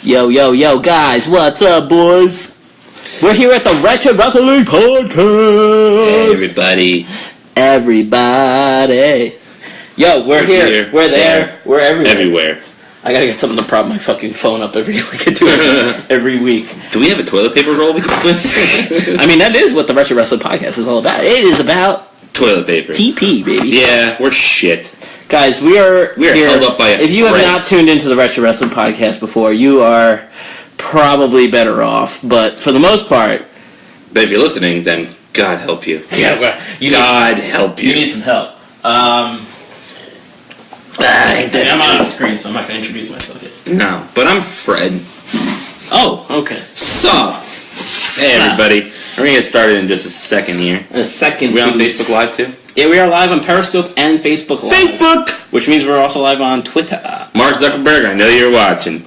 Yo, guys, what's up, boys? We're here at the Wretched Wrestling Podcast. Hey, everybody. Yo, we're here. We're there. We're everywhere. I gotta get something to prop my fucking phone up every week. Do we have a toilet paper roll we can put? I mean, that is what the Wretched Wrestling Podcast is all about. It is about toilet paper. TP, baby. Yeah, we're shit. Guys, we are here. Held up by a If you have not tuned into the Wretched Wrestling Podcast before, you are probably better off. But for the most part... But if you're listening, then God help you. Yeah, well, God help you. You need some help. I'm on the screen, so I'm not going to introduce myself yet. No, but I'm Fred. Oh, okay. Sup? Hey, everybody. We're going to get started in just a second here. A second. We on Facebook Live, too? Yeah, we are live on Periscope and Facebook Live. Facebook! Which means we're also live on Twitter. Mark Zuckerberg, I know you're watching.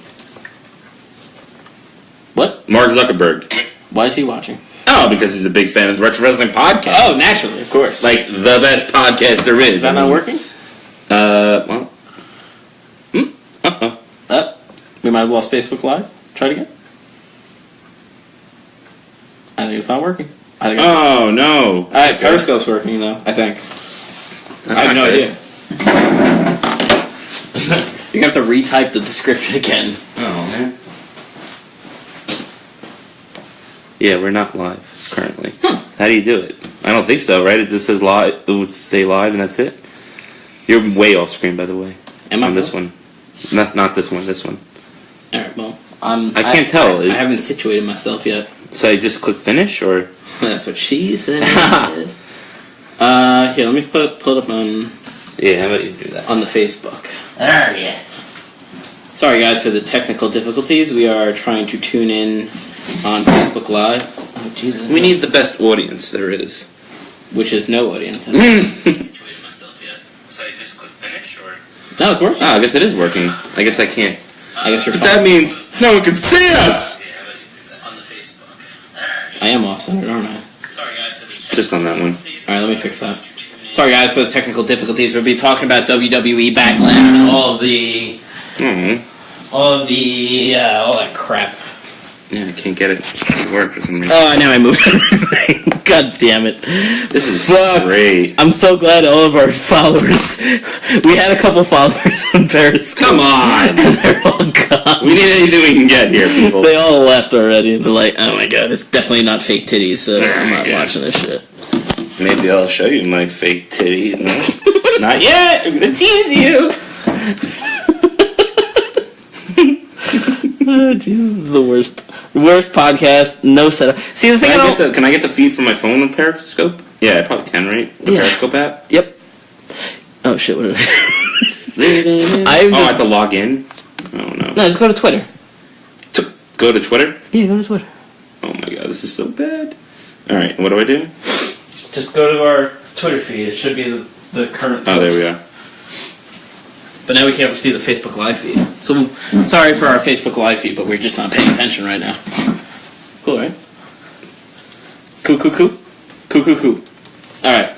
What? Mark Zuckerberg. Why is he watching? Oh, because he's a big fan of the Wretched Wrestling Podcast. Oh, naturally, of course. Like, the best podcast there is. Is that not working? Well. We might have lost Facebook Live. Try it again. I think it's not working. Oh, no. Alright, Periscope's working, though, I think. I have no idea. You're going to have to retype the description again. Oh, man. Yeah, we're not live, currently. How do you do it? I don't think so, right? It just says live. It would say live, and that's it. You're way off screen, by the way. Am I on this one? That's not this one, this one. Alright, well, I can't tell. I haven't situated myself yet. So I just click finish, or? That's what she said. Here, let me pull it up on... Yeah, how about you do that? On the Facebook. Oh, yeah. Sorry, guys, for the technical difficulties. We are trying to tune in on Facebook Live. Oh, Jesus. We need the best audience there is. Which is no audience. Situated myself yet. So I just click finish, or? No, it's working. Oh, I guess it is working. I guess I can't. I guess you're But that means no one can see us! I am off-center, aren't I? Sorry, guys. Just on that one. Alright, let me fix that. Sorry, guys, for the technical difficulties. We'll be talking about WWE Backlash and all that crap. Yeah, I can't get it to work for some reason. Oh, now I moved everything. God damn it. This is great. I'm so glad all of our followers... We had a couple followers on Periscope. Come on! And they're all gone. We need anything we can get here, people. They all left already. They're like, oh my god, it's definitely not fake titties, so I'm not watching this shit. Maybe I'll show you my fake titty. No? Not yet! I'm gonna tease you! Oh, Jesus, the worst. Worst podcast, no setup. See, the thing can I get the feed from my phone on Periscope? Yeah, I probably can, right? The Periscope app? Yep. Oh, shit, what did I have to log in? Oh, no. No, just go to Twitter. Go to Twitter? Yeah, go to Twitter. Oh, my God, this is so bad. Alright, what do I do? Just go to our Twitter feed. It should be the current post. Oh, there we are. But now we can't see the Facebook Live feed. So, sorry for our Facebook Live feed, but we're just not paying attention right now. Cool, right? Cool. Alright.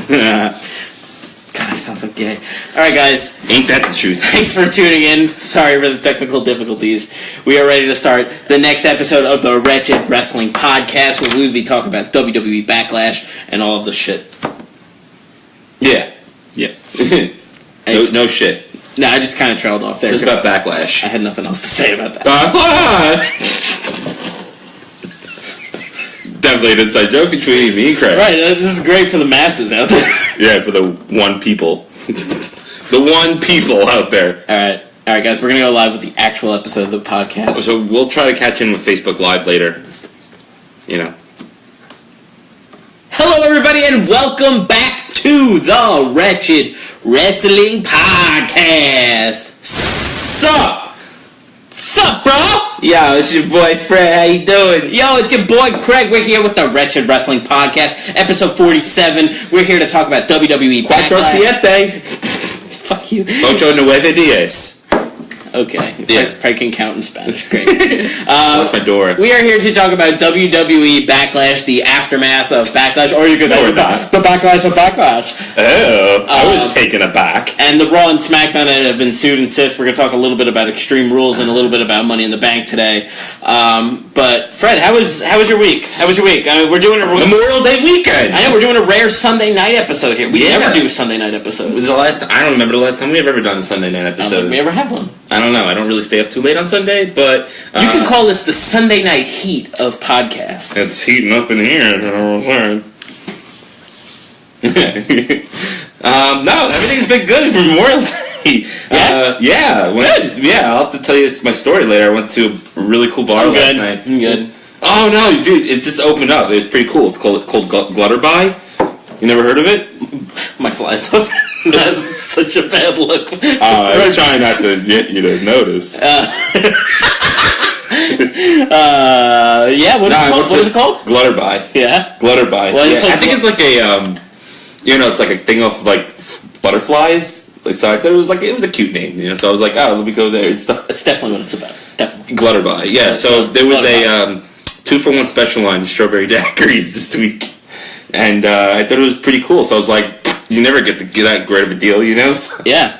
God, I sound so gay. Alright, guys. Ain't that the truth? Thanks for tuning in. Sorry for the technical difficulties. We are ready to start the next episode of the Wretched Wrestling Podcast, where we will be talking about WWE Backlash and all of the shit. Yeah. No shit. No, I just kind of trailed off there. Just about Backlash. I had nothing else to say about that. Backlash! Definitely an inside joke between me and Craig. Right, this is great for the masses out there. Yeah, for the one people. The one people out there. Alright, guys, we're going to go live with the actual episode of the podcast. So we'll try to catch in with Facebook Live later. You know. Hello, everybody, and welcome back to the Wretched Wrestling Podcast. Sup, bro? Yo, it's your boy Fred. How you doing? Yo, it's your boy Craig. We're here with the Wretched Wrestling Podcast, episode 47. We're here to talk about WWE Backlash. 4-7. Fuck you. 8-9 días. Okay. Yeah. Fred can count in Spanish. Great. That's my door. We are here to talk about WWE Backlash, the aftermath of Backlash, or you could say the Backlash of Backlash. Oh, I was taken aback. And the Raw and SmackDown that have ensued and since. We're going to talk a little bit about Extreme Rules and a little bit about Money in the Bank today. But Fred, how was your week? How was your week? I mean, we're doing a Memorial Day weekend. I know we're doing a rare Sunday night episode here. We never do a Sunday night episode. Was the last? I don't remember the last time we've ever done a Sunday night episode. I don't think we ever had one. I don't know. I don't really stay up too late on Sunday, but you can call this the Sunday night heat of podcasts. It's heating up in here. No, everything's been good for Memorial Day. I'll have to tell you my story later. I went to a really cool bar last night. I'm good. Oh no, dude! It just opened up. It was pretty cool. It's called Glutterby. You never heard of it? My fly's open. That's such a bad look. I was trying not to get you to notice. What is it called? Glutterby. Yeah. Glutterby. I think it's like a it's like a thing of like butterflies. Like, so I thought it was a cute name, So I was like, let me go there and stuff. That's definitely what it's about. Definitely. Glutterby. Yeah. So there was a 2-for-1 special line of strawberry daiquiris this week, and I thought it was pretty cool. So I was like, you never get to get that great of a deal, So, yeah.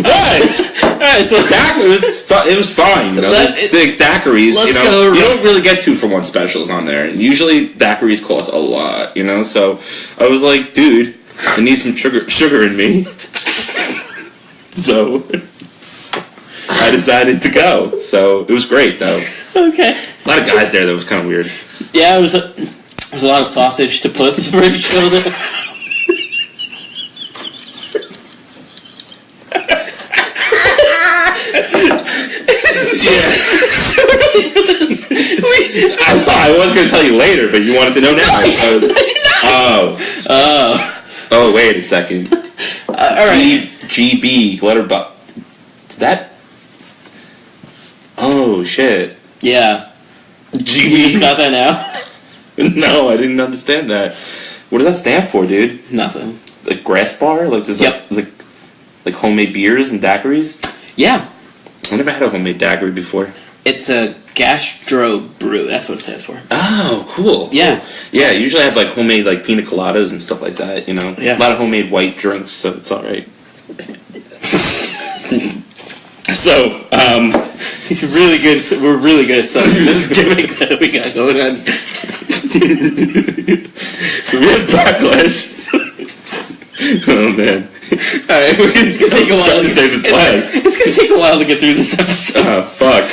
What? Alright, so it was fine, The daiquiris, you don't really get 2-for-1 specials on there, and usually daiquiris cost a lot, So I was like, dude, I need some sugar in me. So I decided to go. So it was great, though. Okay. A lot of guys there. That was kind of weird. Yeah, it was a lot of sausage to Puss for his shoulder. I was going to tell you later, but you wanted to know now. Oh, wait a second. All right. GB Glutterby. Is that? Oh shit. Yeah. GB. You just got that now? No, I didn't understand that. What does that stand for, dude? Nothing. Like grass bar? Like there's like homemade beers and daiquiris? Yeah. I never had a homemade daiquiri before. It's a gastro brew. That's what it stands for. Oh, cool. Yeah. Yeah, usually I have like homemade like pina coladas and stuff like that, Yeah. A lot of homemade white drinks, so it's alright. So, he's really good. We're really good at selling this gimmick that we got going on. So we had Backlash. Oh man! All right, it's gonna take a while. It's gonna take a while to get through this episode. Oh fuck!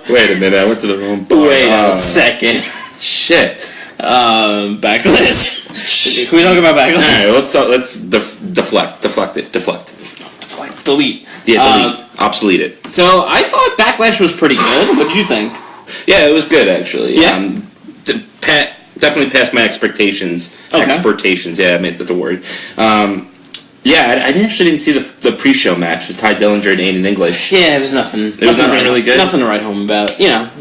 Wait a minute, I went to the wrong bar. Wait a second. Shit. Backlash. Can we talk about Backlash? All right, let's deflect it. Delete. Yeah, delete. Obsolete it. So I thought Backlash was pretty good. What did you think? Yeah, it was good actually. Yeah. Definitely passed my expectations. Okay. Exportations, yeah, I mean, that's a word. I actually didn't see the pre-show match with Ty Dillinger and Aiden English. Yeah, it was nothing. It was nothing really good? Nothing to write home about.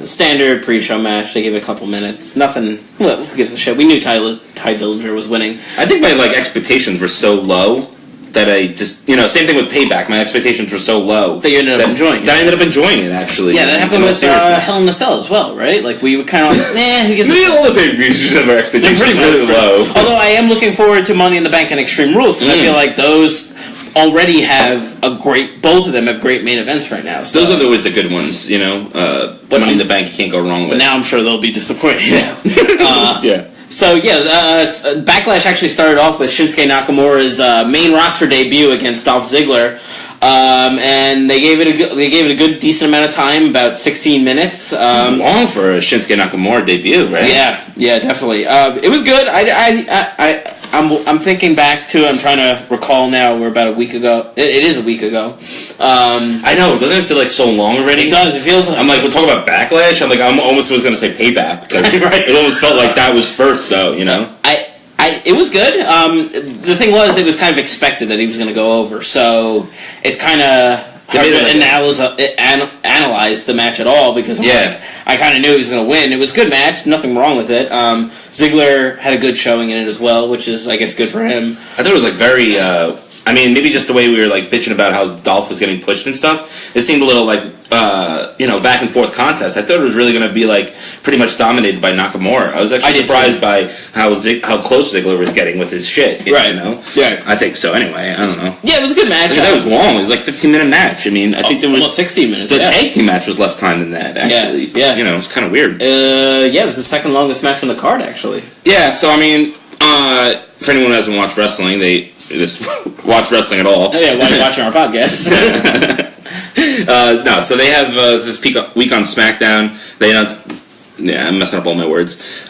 Standard pre-show match. They gave it a couple minutes. Nothing. Well, who gives a shit? We knew Ty Dillinger was winning. I think my expectations were so low that I just, same thing with Payback. My expectations were so low that you ended up enjoying it. That I ended up enjoying it, actually. Yeah, that happened with Hell in a Cell as well, right? Like, we were kind of who gives a shit? All the pay-per-views just have our expectations really low. Although I am looking forward to Money in the Bank and Extreme Rules, because I feel like those already have both of them have great main events right now. So. Those are always the good ones, Money in the Bank you can't go wrong with. But now I'm sure they'll be disappointed. Yeah. So Backlash actually started off with Shinsuke Nakamura's main roster debut against Dolph Ziggler, and they gave it a good decent amount of time, about 16 minutes. It was long for a Shinsuke Nakamura debut, right? Yeah, definitely. It was good. I'm thinking back to. I'm trying to recall now. We're about a week ago. It is a week ago. I know. Doesn't it feel like so long already? It does. It feels like. I'm like, we'll talk about Backlash. I'm like, I almost was going to say Payback. Right. It almost felt like that was first, though. It was good. The thing was, it was kind of expected that he was going to go over. So it's kind of. analyze the match at all because I kind of knew he was going to win. It was a good match, nothing wrong with it. Ziggler had a good showing in it as well, which is, I guess, good for him. I thought it was like very. I mean, maybe just the way we were like bitching about how Dolph was getting pushed and stuff. It seemed a little like back and forth contest. I thought it was really going to be like pretty much dominated by Nakamura. I was actually surprised by how close Ziggler was getting with his shit. You know? Yeah, I think so. Anyway, I don't know. Yeah, it was a good match. That was long. It was like 15-minute match. I mean, I think there was almost 16 minutes. The tag team match was less time than that. Actually, yeah. You know, it's kind of weird. It was the second longest match on the card. Actually. Yeah. So I mean. For anyone who hasn't watched wrestling, they just watch wrestling at all. Oh, yeah, while you're watching our podcast. No, so they have this week on SmackDown. They announced, I'm messing up all my words.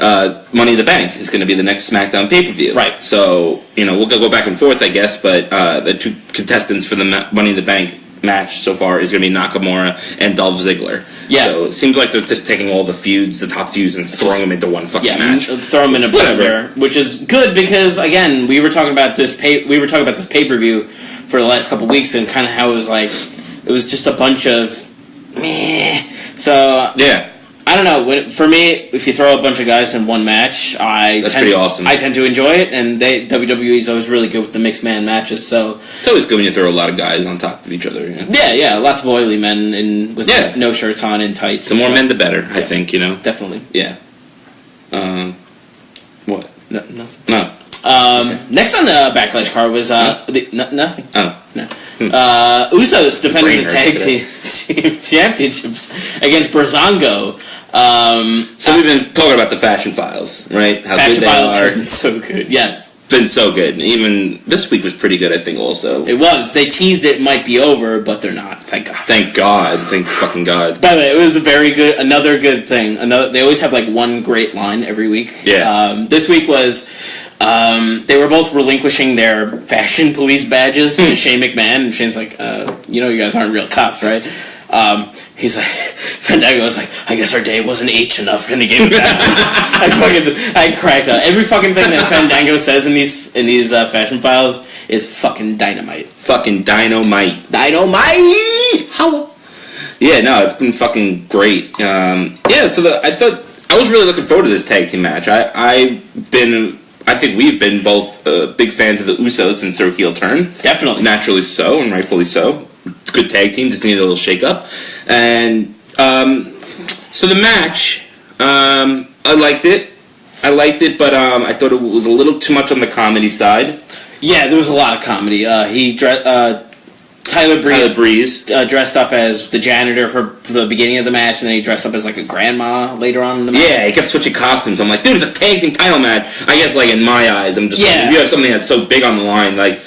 Money in the Bank is going to be the next SmackDown pay-per-view. Right. So, we'll go back and forth, I guess, but the two contestants for the Money in the Bank match so far is going to be Nakamura and Dolph Ziggler. Yeah. So it seems like they're just taking all the top feuds, and throwing them into one fucking match. Throw them in a blender, which is good because again, we were talking about this pay-per-view for the last couple weeks and kind of how it was just a bunch of meh. So yeah. I don't know. For me, if you throw a bunch of guys in one match, that's pretty awesome. I tend to enjoy it, and WWE is always really good with the mixed man matches. So it's always good when you throw a lot of guys on top of each other. Yeah, lots of oily men with no shirts on and tights. The more men, the better. I think definitely. Yeah. What? No, nothing. No. Okay. Next on the Backlash card was nothing. Oh. No. Usos defending the tag team championships against Breezango. So we've been talking about the Fashion Files, right? How Fashion Files have been so good. Yes. Been so good. Even this week was pretty good, I think, also. It was. They teased it might be over, but they're not. Thank God. Thank God. Thank fucking God. By the way, it was another good thing. They always have like one great line every week. Yeah. This week was... they were both relinquishing their fashion police badges to Shane McMahon, and Shane's like, you guys aren't real cops, right? He's like, Fandango was like, I guess our day wasn't H enough, and he gave it back to me. I cracked up. Every fucking thing that Fandango says in these Fashion Files is fucking dynamite. Fucking dynamite. Dynamite! Hello. Yeah, no, it's been fucking great. I was really looking forward to this tag team match. I think we've been both big fans of the Usos since their heel turn. Definitely. Naturally so, and rightfully so. Good tag team, just needed a little shake-up. And so the match, I liked it, but I thought it was a little too much on the comedy side. Yeah, there was a lot of comedy. Tyler Breeze dressed up as the janitor for the beginning of the match, and then he dressed up as like a grandma later on in the match. Yeah, he kept switching costumes. I'm like, dude, it's a tag team title match. I guess, like, in my eyes, I'm just like, if you have something that's so big on the line, like,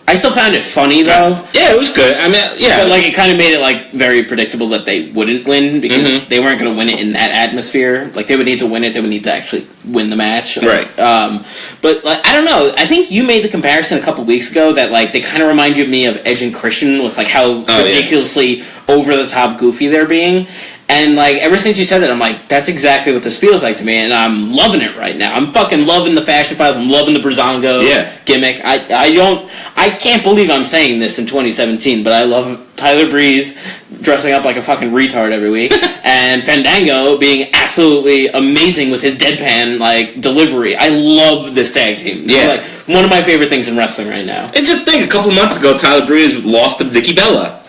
I still found it funny, though. Yeah, it was good. I mean, yeah. But, like, it kind of made it, like, very predictable that they wouldn't win, because they weren't going to win it in that atmosphere. Like, they would need to win it. They would need to actually win the match. Right. But, like, I don't know. I think you made the comparison a couple weeks ago that, like, they kind of remind me of Edge and Christian with, like, how ridiculously over-the-top goofy they're being. And, like, ever since you said that, I'm like, that's exactly what this feels like to me, and I'm loving it right now. I'm fucking loving the Fashion Files. I'm loving the Breezango gimmick. I can't believe I'm saying this in 2017, but I love Tyler Breeze dressing up like a fucking retard every week, and Fandango being absolutely amazing with his deadpan, like, delivery. I love this tag team. This is, like, one of my favorite things in wrestling right now. And just think, a couple months ago, Tyler Breeze lost to Nikki Bella.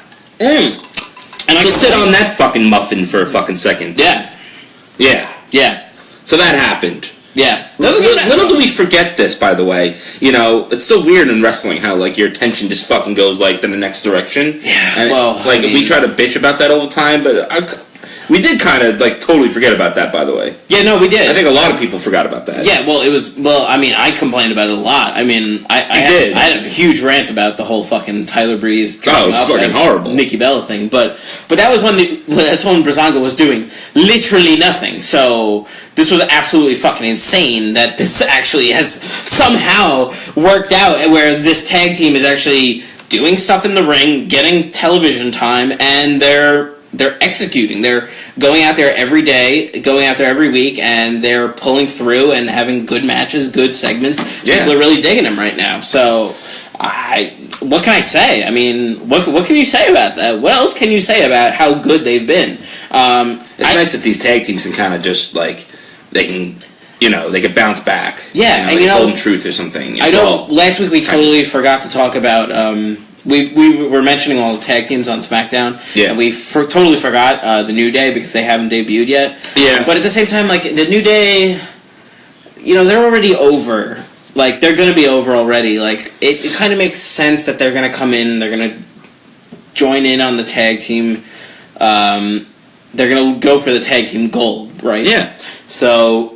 And so sit on that fucking muffin for a fucking second. Yeah. So that happened. Yeah. Little do we forget this, by the way. It's so weird in wrestling how, like, your attention just fucking goes, like, to the next direction. Yeah. And, we try to bitch about that all the time, but we did kind of, like, totally forget about that, by the way. Yeah, no, we did. I think a lot of people forgot about that. Yeah, I complained about it a lot. I mean, I had a huge rant about the whole fucking Tyler Breeze dressing up fucking as horrible Nikki Bella thing, but that was that's when Breezango was doing literally nothing, so this was absolutely fucking insane that this actually has somehow worked out where this tag team is actually doing stuff in the ring, getting television time, and they're executing. They're going out there every day, going out there every week, and they're pulling through and having good matches, good segments. Yeah. People are really digging them right now. So, what can I say? I mean, what can you say about that? What else can you say about how good they've been? It's nice that these tag teams can kind of just, like, they can bounce back. Yeah, and Golden Truth or something. I know. Last week we totally forgot to talk about. We were mentioning all the tag teams on SmackDown. Yeah. And we totally forgot the New Day because they haven't debuted yet. Yeah. But at the same time, like the New Day, they're already over. Like they're going to be over already. Like it kind of makes sense that they're going to come in. They're going to join in on the tag team. They're going to go for the tag team gold, right? Yeah. So.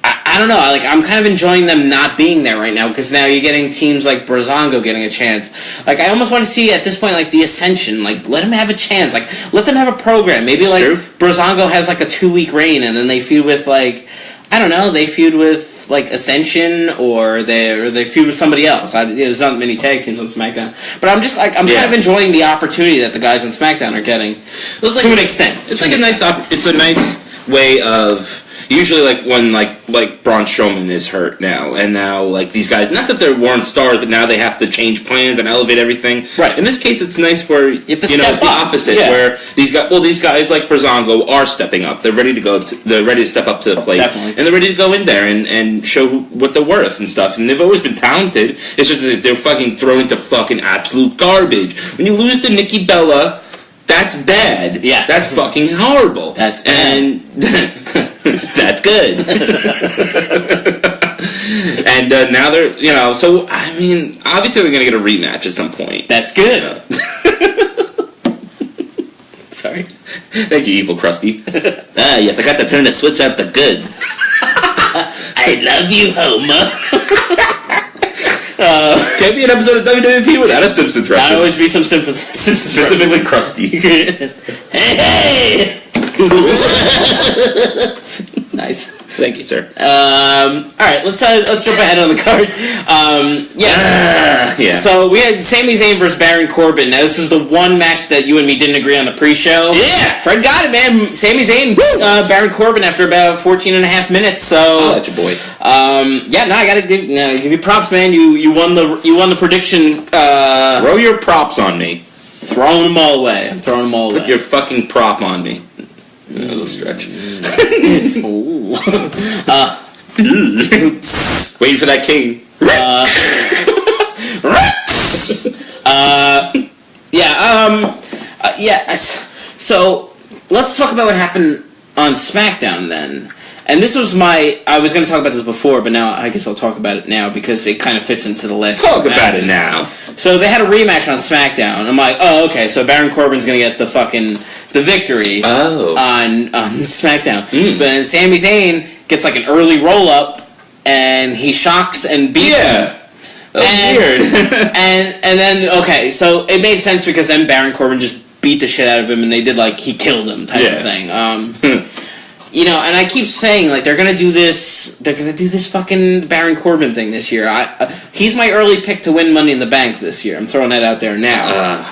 I don't know. I'm kind of enjoying them not being there right now because now you're getting teams like Breezango getting a chance. Like, I almost want to see at this point, like, the Ascension. Like, let them have a chance. Like, let them have a program. Maybe, like, Breezango has, like, a 2-week reign and then they feud with, like, I don't know, they feud with, like, Ascension or they feud with somebody else. There's not many tag teams on SmackDown. But I'm just, like, I'm kind of enjoying the opportunity that the guys on SmackDown are getting to an extent. It's like a nice way of... Usually, like, when, like Braun Strowman is hurt now, and now, like, these guys, not that they weren't stars, but now they have to change plans and elevate everything. Right. In this case, it's nice where, it's the opposite, where these guys like Breezango are stepping up. They're ready to go, they're ready to step up to the plate. Definitely. And they're ready to go in there and show what they're worth and stuff. And they've always been talented. It's just that they're fucking thrown into fucking absolute garbage. When you lose to Nikki Bella... That's bad. Yeah. That's fucking horrible. That's bad. And that's good. And now they're, so, I mean, obviously they're going to get a rematch at some point. That's good. Sorry. Thank you, Evil Krusty. You forgot to turn the switch out the good. I love you, Homer. Can't be an episode of WWP without a Simpsons reference. That'll always be some Simpsons specifically Krusty. Hey! Nice. Thank you, sir. Alright, let's jump ahead on the card. Yeah. So we had Sami Zayn versus Baron Corbin. Now this was the one match that you and me didn't agree on the pre-show. Yeah. Fred got it, man. Sami Zayn, Baron Corbin after about 14 and a half minutes. So I'll let you boy. I gotta give you props, man. You won the prediction. Throw your props on me. Throwing them all away. I'm throwing them all away. Put your fucking prop on me. A little stretch. Waiting for that cane. So let's talk about what happened on SmackDown then. And this was I was going to talk about this before, but now I guess I'll talk about it now because it kind of fits into the last. Talk about it now. So they had a rematch on SmackDown. I'm like, oh, okay, so Baron Corbin's going to get the victory on SmackDown. But then Sami Zayn gets like an early roll-up, and he shocks and beats him. That's weird. and then, okay, so it made sense because then Baron Corbin just beat the shit out of him, and they did like, he killed him type of thing. And I keep saying, like, they're gonna do this fucking Baron Corbin thing this year. He's my early pick to win Money in the Bank this year. I'm throwing that out there now.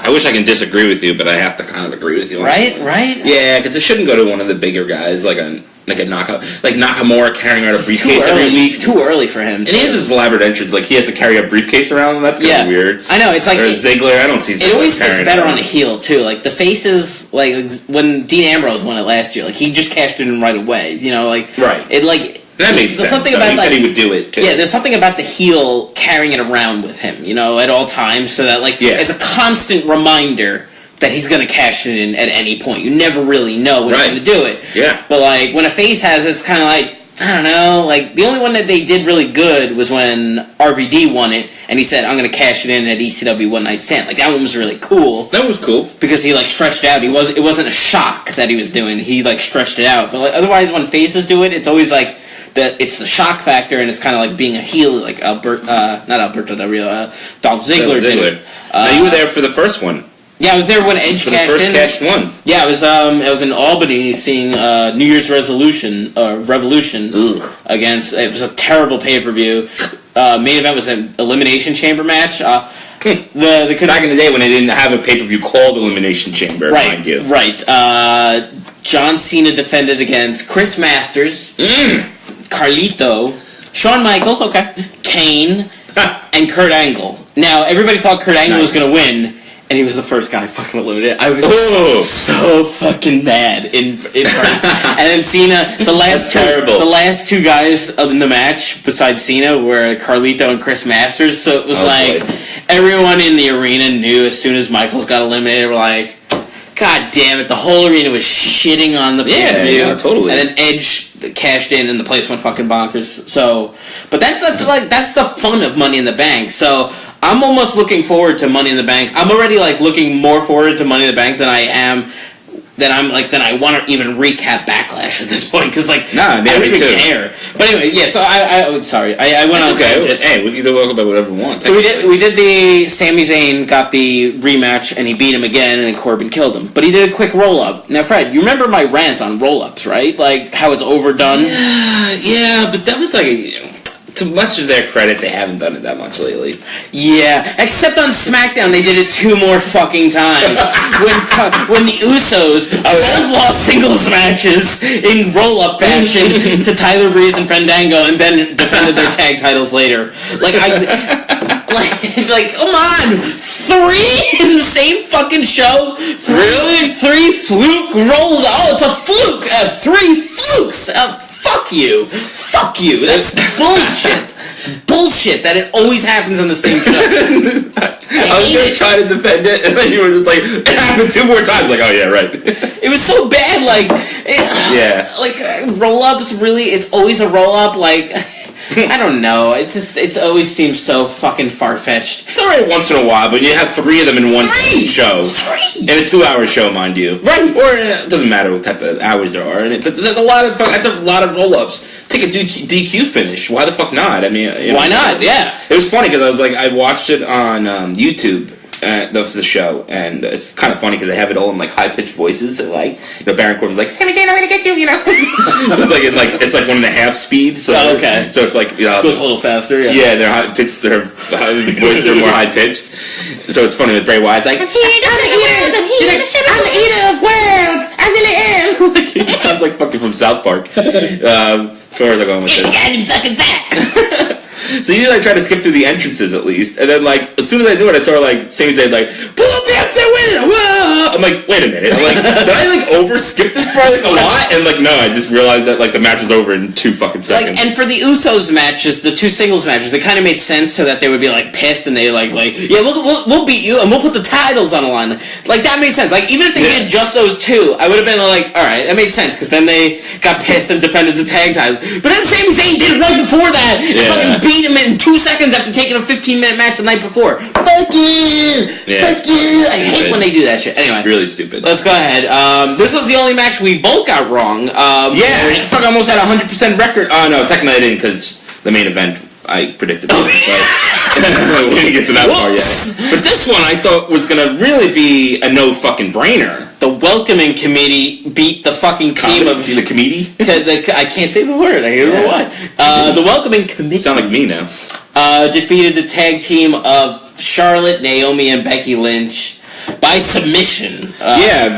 I wish I can disagree with you, but I have to kind of agree with you. Right? Yeah, because it shouldn't go to one of the bigger guys, like Nakamura carrying around a briefcase every week. It's too early for him. And he has this elaborate entrance, like he has to carry a briefcase around, and that's kind of weird. I know, it's like... Or Ziggler, I don't see Ziggler. It always fits better on a heel, too. Like, the faces, like, when Dean Ambrose won it last year, like, he just cashed it in right away. Right. It, like... That made sense. He said he would do it, too. Yeah, there's something about the heel carrying it around with him, at all times, so that, like, it's a constant reminder that he's going to cash it in at any point. You never really know when he's going to do it. Yeah. But, like, when a face has it, it's kind of like, I don't know, like, the only one that they did really good was when RVD won it, and he said, I'm going to cash it in at ECW One Night Stand. Like, that one was really cool. That was cool. Because he, like, stretched out. It wasn't a shock that he was doing. He, like, stretched it out. But, like, otherwise, when faces do it, it's always, like, it's the shock factor, and it's kind of like being a heel, like not Alberto Del Rio, Dolph Ziggler did it. Now, you were there for the first one. Yeah, I was there when Edge cashed in. For the first cashed one. Yeah, I was in Albany seeing New Year's Revolution against. It was a terrible pay-per-view. Main event was an Elimination Chamber match. Back in the day when they didn't have a pay-per-view called Elimination Chamber, mind you. Right. John Cena defended against Chris Masters, Carlito, Shawn Michaels, Kane, and Kurt Angle. Now, everybody thought Kurt Angle was going to win, and he was the first guy fucking eliminated. I was so fucking mad in and then Cena, the last two guys in the match besides Cena were Carlito and Chris Masters. So it was everyone in the arena knew as soon as Michaels got eliminated, we're like, God damn it! The whole arena was shitting on the pay-per-view. Yeah, totally. And then Edge cashed in, and the place went fucking bonkers. So, but that's the fun of Money in the Bank. So I'm almost looking forward to Money in the Bank. I'm already looking more forward to Money in the Bank than I am. Then I want to even recap Backlash at this point because I don't even care. But anyway, yeah. So I went on tangent. Hey, we can talk about whatever we want. So we did the Sami Zayn got the rematch and he beat him again and then Corbin killed him. But he did a quick roll up. Now, Fred, you remember my rant on roll ups, right? Like how it's overdone. Yeah, but that was to much of their credit, they haven't done it that much lately. Yeah, except on SmackDown, they did it 2 more fucking times. when the Usos both lost singles matches in roll-up fashion to Tyler Breeze and Fandango, and then defended their tag titles later. Come on, 3 in the same fucking show. Really? 3 fluke rolls. Oh, it's a fluke. 3 flukes. Fuck you. That's bullshit. It's bullshit that it always happens on the same show. I was going to try to defend it, and then you were just like, it happened 2 more times. Like, oh yeah, right. It was so bad. Roll-ups, really, it's always a roll-up. I don't know. It always seems so fucking far-fetched. It's alright once in a while, but you have 3 of them in one show. 3! In a 2-hour show, mind you. Right. Or it doesn't matter what type of hours there are in it. But there's a lot of roll-ups. Take a DQ finish. Why the fuck not? I mean, why not? Yeah. It was funny because I watched it on YouTube. The show, and it's kind of funny because they have it all in high-pitched voices. So Baron Corbin's like, "Sami Zayn, I'm gonna get you," it's 1.5 speed. So okay. So it's goes a little faster. Yeah. Yeah, they're high-pitched. Their voices are more high-pitched. So it's funny with Bray Wyatt. I'm the eater of worlds. I really am. He sounds like fucking from South Park. As far as I'm going with this. I'm fucking fat. So usually I try to skip through the entrances at least, and then as soon as I do it, I start Sami Zayn pull up the upset winner. Whoa! I'm like, wait a minute. I'm like, did I over skip this part a lot? And no, I just realized that the match was over in 2 fucking seconds. And for the Usos matches, the 2 singles matches, it kind of made sense so that they would be pissed and they yeah, we'll beat you and we'll put the titles on the line. That made sense. Even if they did just those 2, I would have been all right, that made sense because then they got pissed and defended the tag titles. But then Sami Zayn did it right before that. And fucking beat him in 2 seconds after taking a 15-minute match the night before. Fuck you! Yeah, fuck you! I hate when they do that shit. Anyway. Really stupid. Let's go ahead. This was the only match we both got wrong. I almost had a 100% record. Oh, no, technically I didn't because the main event I predicted. But we didn't get to that part yet. But this one I thought was going to really be a no fucking brainer. The welcoming committee beat the fucking team of... The committee? I can't say the word. I don't know why. The welcoming committee... Sound like me now. Defeated the tag team of Charlotte, Naomi, and Becky Lynch by submission.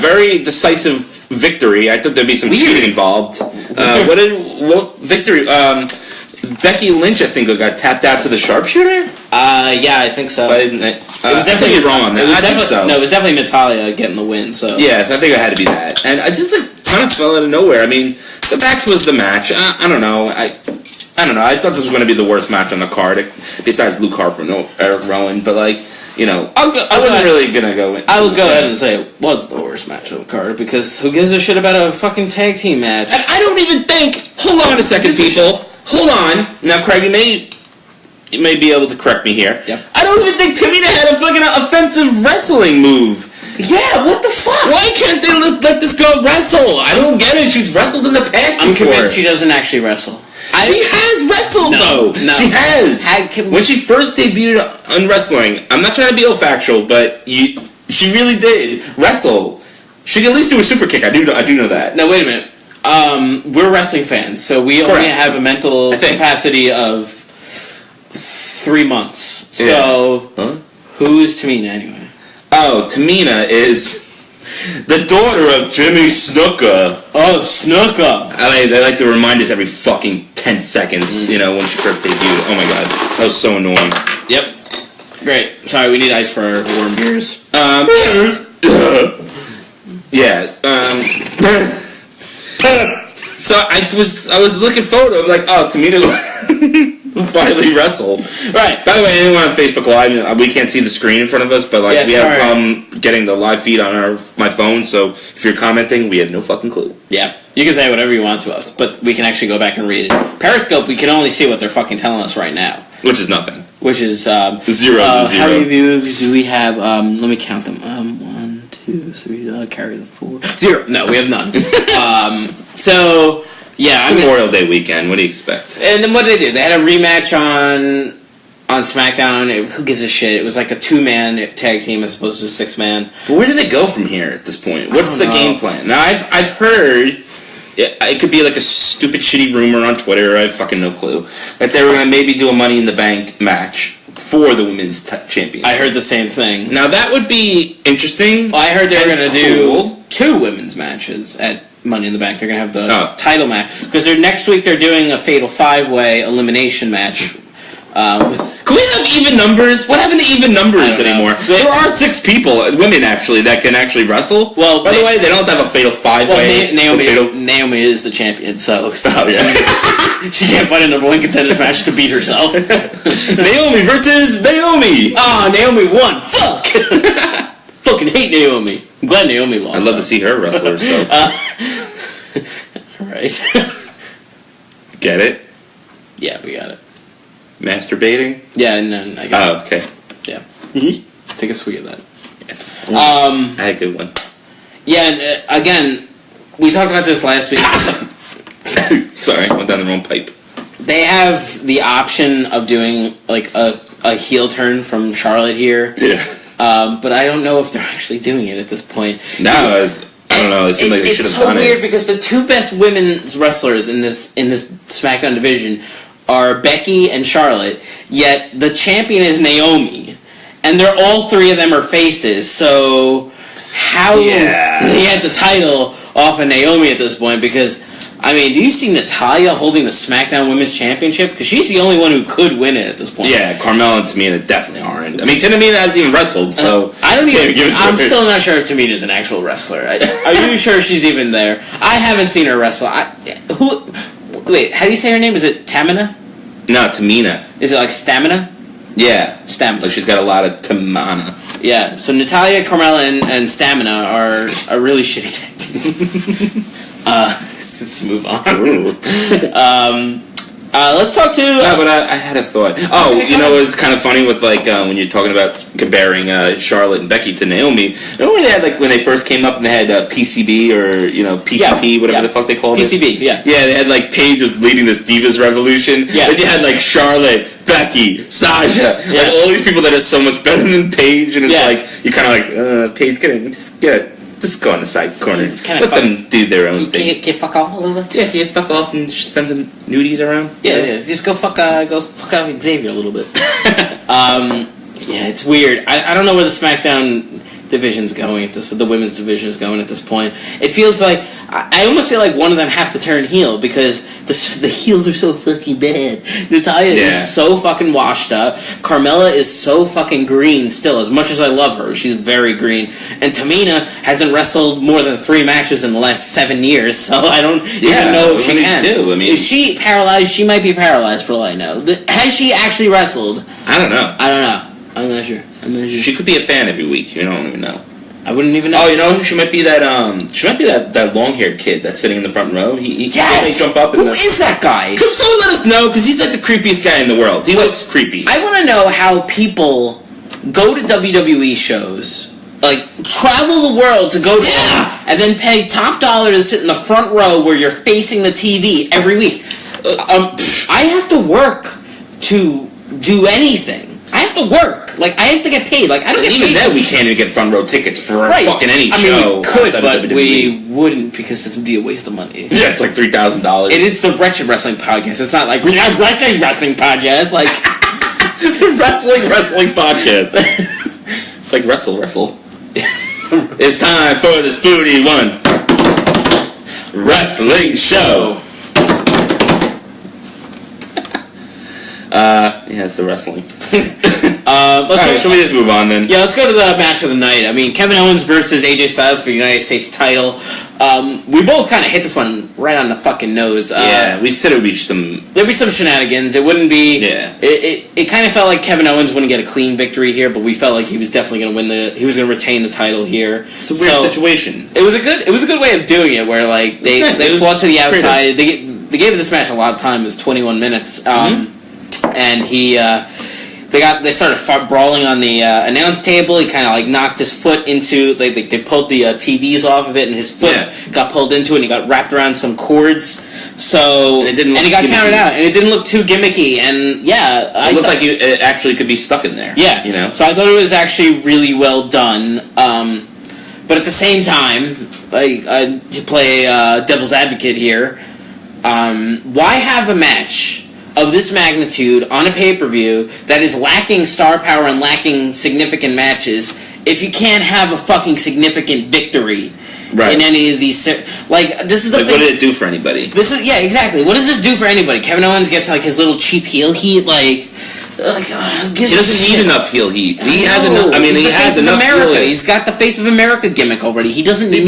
Very decisive victory. I thought there'd be some cheating involved. What victory? Becky Lynch, I think, got tapped out to the sharpshooter? Yeah, I think so. It was definitely wrong on that. I think so. No, it was definitely Natalya getting the win, so... Yeah, so I think it had to be that. And I just, kind of fell out of nowhere. I mean, the match was the match. I don't know. I don't know. I thought this was going to be the worst match on the card, besides Luke Harper and Eric Rowan, but, I wasn't really going to go in. I will go ahead and say it was the worst match on the card, because who gives a shit about a fucking tag team match? And I don't even think... Hold on a second, people. Hold on. Now, Craig, you may be able to correct me here. Yep. I don't even think Tamina had a fucking offensive wrestling move. Yeah, what the fuck? Why can't they let this girl wrestle? I don't get it. She's wrestled in the past I'm convinced she doesn't actually wrestle. She has wrestled, though. No. She has. When she first debuted on wrestling, I'm not trying to be ill-factual, but she really did wrestle. She can at least do a super kick. I do know that. Now, wait a minute. We're wrestling fans, so we only have a mental capacity of 3 months. So, who is Tamina anyway? Oh, Tamina is the daughter of Jimmy Snuka. Oh, Snuka! They like to remind us every fucking 10 seconds, when she first debuted. Oh my god, that was so annoying. Yep. Great. Sorry, we need ice for our warm beers. Yes. So I was looking forward. I'm like, oh, Tamina finally wrestled. Right. By the way, anyone on Facebook Live, we can't see the screen in front of us, but like we have a problem getting the live feed on my phone. So if you're commenting, we have no fucking clue. Yeah. You can say whatever you want to us, but we can actually go back and read it. Periscope, we can only see what they're fucking telling us right now. Which is nothing. Which is... 0 to 0. How many views do we have? Let me count them. 1, 2, 3, carry the 4. 0. No, we have none. So, yeah. Memorial Day weekend, what do you expect? And then what did they do? They had a rematch on SmackDown. Who gives a shit? It was like a 2-man tag team as opposed to a 6-man. But where do they go from here at this point? What's the game plan? Now, I've heard... It could be like a stupid, shitty rumor on Twitter. I have fucking no clue. That they were going to maybe do a Money in the Bank match for the women's championship. I heard the same thing. Now, that would be interesting. Well, I heard they were going to do 2 women's matches at Money in the Bank. They're going to have the title match. Because next week they're doing a Fatal 5-Way elimination match. Can we have even numbers? What happened to even numbers anymore? There are 6 people, women actually, that can actually wrestle. Well, by the way, they don't have a Fatal 5-Way. Well, Naomi is the champion, so she can't fight a number 1 contenders match to beat herself. Naomi versus Naomi. Naomi won. Fuck. Fucking hate Naomi. I'm glad Naomi lost. I'd love to see her wrestle herself. Right. Get it? Yeah, we got it. Masturbating? Yeah, no, I got it. Oh, okay. Yeah. Mm-hmm. Take a swig of that. Yeah. I had a good one. Yeah, and again, we talked about this last week. Sorry, went down the wrong pipe. They have the option of doing like a heel turn from Charlotte here. Yeah. But I don't know if they're actually doing it at this point. No, I don't know. It seems like they should have done it. It's so weird because the 2 best women's wrestlers in this SmackDown division are Becky and Charlotte, yet the champion is Naomi, and all 3 of them are faces. So how do they get the title off of Naomi at this point? Because I mean, do you see Natalya holding the SmackDown Women's Championship? Because she's the only one who could win it at this point. Yeah, Carmella and Tamina definitely aren't. I mean, Tamina hasn't even wrestled, so I'm still not sure if Tamina's an actual wrestler. Are you sure she's even there? I haven't seen her wrestle. Wait, how do you say her name? Is it Tamina? No, Tamina. Is it like stamina? Yeah. Stamina. Like she's got a lot of tamana. Yeah, so Natalya, Carmella, and Stamina are a really shitty tag team. Let's move on. Let's talk to... No, but I had a thought. Oh, you know, it was kind of funny with, like, when you're talking about comparing Charlotte and Becky to Naomi. Remember when they had, like, when they first came up and they had PCB or, you know, PCP, whatever the fuck they called PCB, it? Yeah, they had, like, Paige was leading this Divas Revolution. Yeah. Then you had, like, Charlotte, Becky, Sasha, like, all these people that are so much better than Paige, and it's like, you're kind of like, Paige, just go on the side corner. Let them do their own thing. Can you fuck off a little bit? Yeah, can you fuck off and send them nudies around? Yeah, just go fuck off Xavier a little bit. Yeah, it's weird. I don't know where the SmackDown division's going at this, but the women's division is going at this point. It feels like I almost feel like one of them have to turn heel because the heels are so fucking bad. Natalya is so fucking washed up. Carmella is so fucking green still. As much as I love her, she's very green. And Tamina hasn't wrestled more than 3 matches in the last 7 years, so I don't even know if she can. I mean, is she paralyzed? She might be paralyzed for all I know. Has she actually wrestled? I don't know. I'm not sure. She could be a fan every week. You don't even know. I wouldn't even know. Oh, you know, she might be that long-haired kid that's sitting in the front row. He jump up. Who is that guy? Could someone let us know? Because he's like the creepiest guy in the world. He looks creepy. I want to know how people go to WWE shows, like travel the world to go to them, and then pay top dollar to sit in the front row where you're facing the TV every week. I have to work to do anything. I have to work. Like, I have to get paid. Like, I don't get paid. Even then, we can't even get front row tickets for fucking any show. I mean, we could, but we wouldn't because it would be a waste of money. Yeah, it's like $3,000. It is the Wretched Wrestling Podcast. It's not like, we have Wrestling Podcast. Like, the Wrestling Podcast. It's like wrestle. It's time for the Spooty One Wrestling Show. He has the wrestling. Shall we just move on then? Yeah, let's go to the match of the night. I mean, Kevin Owens versus AJ Styles for the United States title. We both kind of hit this one right on the fucking nose. We said it would be some... There'd be some shenanigans. It wouldn't be... Yeah. It kind of felt like Kevin Owens wouldn't get a clean victory here, but we felt like he was definitely going to win he was going to retain the title here. It's a weird situation. It was a good way of doing it, where like they fought to the outside. They gave this match a lot of time. It was 21 minutes. And they started brawling on the announce table. He kind of like knocked his foot into they pulled the TVs off of it, and his foot got pulled into it, and he got wrapped around some cords. So and he got counted out, and it didn't look too gimmicky. And it looked like it actually could be stuck in there. Yeah, you know. So I thought it was actually really well done. But at the same time, to play devil's advocate here, why have a match of this magnitude on a pay-per-view that is lacking star power and lacking significant matches if you can't have a fucking significant victory in any of these... this is the thing. What did it do for anybody? Exactly. What does this do for anybody? Kevin Owens gets like his little cheap heel heat, he doesn't need enough heel heat. He has enough. I mean, he has enough. America. He's got the Face of America gimmick already. He doesn't need more.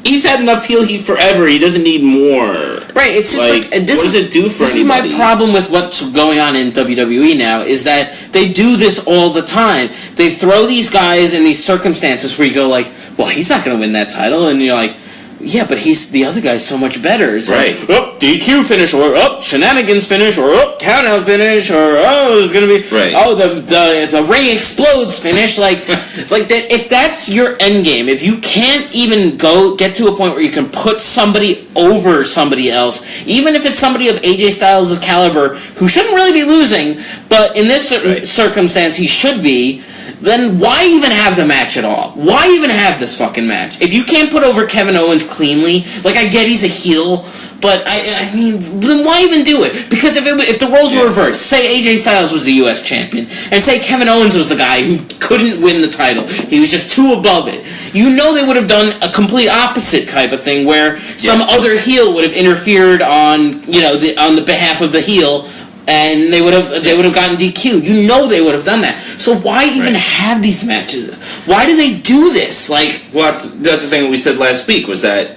He's had enough heel heat forever. He doesn't need more. Right. It's just what does it do for anybody? This is my problem with what's going on in WWE now, is that they do this all the time. They throw these guys in these circumstances where you go like, well, he's not going to win that title, and you're like, yeah, but the other guy's so much better. It's like, DQ finish, or shenanigans finish, or countout finish, or it's gonna be the ring explodes finish. Like that. If that's your end game, if you can't even get to a point where you can put somebody over somebody else, even if it's somebody of AJ Styles' caliber who shouldn't really be losing, but in this circumstance he should be, then why even have the match at all? Why even have this fucking match? If you can't put over Kevin Owens cleanly, I get he's a heel, but I mean, then why even do it? Because if the roles were reversed, say AJ Styles was the U.S. champion, and say Kevin Owens was the guy who couldn't win the title, he was just too above it, they would have done a complete opposite type of thing, where some other heel would have interfered on the behalf of the heel, and they would have gotten DQ'd. They would have done that. So why even have these matches? Why do they do this? Well, that's the thing we said last week, was that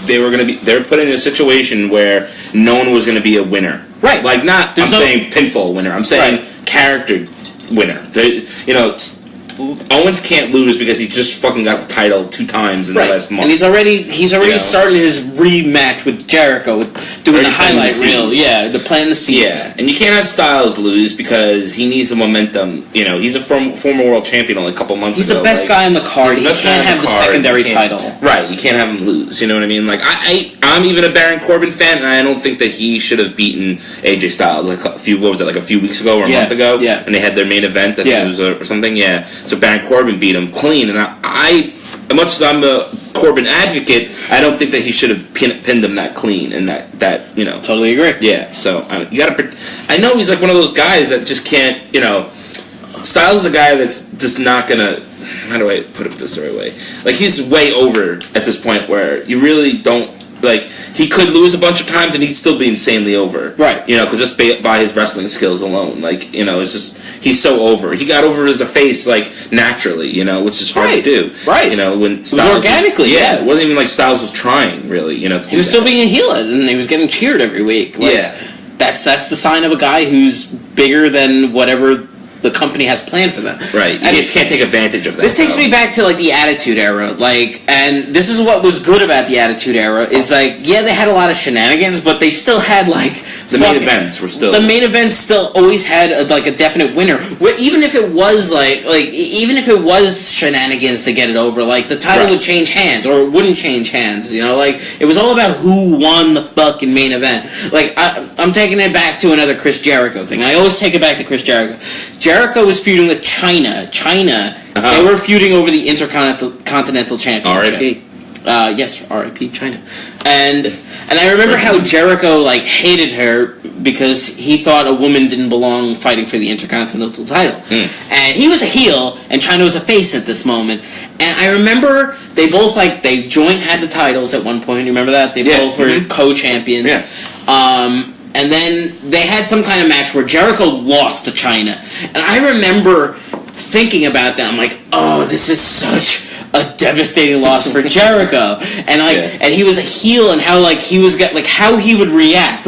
they're put in a situation where no one was going to be a winner. Right. Saying pinfall winner. I'm saying character winner. Owens can't lose because he just fucking got the title 2 times in the last month. And he's already started his rematch with Jericho, doing the highlight reel. Yeah, the playing the scenes. Yeah, and you can't have Styles lose because he needs the momentum. He's a former world champion only a couple months ago. He's the best guy on the card. He can't have the secondary title. Right, you can't have him lose. You know what I mean? I'm even a Baron Corbin fan, and I don't think that he should have beaten AJ Styles a few weeks ago or a month ago? Yeah. And they had their main event, or something, So Baron Corbin beat him clean, and I as much as I'm a Corbin advocate, I don't think that he should have pinned him that clean, and that Totally agree. Yeah, so you gotta. I know he's one of those guys that just can't. Styles is a guy that's just not gonna. How do I put it this the right way? He's way over at this point where you really don't. He could lose a bunch of times and he'd still be insanely over. Right. Because just by his wrestling skills alone. It's just, he's so over. He got over as a face, naturally, which is hard to do. Right. When Styles... Organically, It wasn't even like Styles was trying, really, He was still being a heel, and he was getting cheered every week. That's the sign of a guy who's bigger than whatever the company has planned for them. Right. You just can't take advantage of that. This takes me back to the Attitude Era. And this is what was good about the Attitude Era is they had a lot of shenanigans, but they still had the main events were still... The main events still always had a definite winner. Even if it was even if it was shenanigans to get it over, the title would change hands or it wouldn't change hands. It was all about who won the fucking main event. I'm taking it back to another Chris Jericho thing. I always take it back to Chris Jericho. Jericho was feuding with China. They were feuding over the Intercontinental Championship. R.I.P. Yes, R.I.P. China. And I remember how Jericho hated her because he thought a woman didn't belong fighting for the Intercontinental title. And he was a heel and China was a face at this moment. And I remember they both they joint had the titles at one point. You remember that? They both were co-champions. Yeah. And then they had some kind of match where Jericho lost to China. And I remember thinking about that. I'm like, oh, this is such a devastating loss for Jericho. And and he was a heel, and how he was how he would react.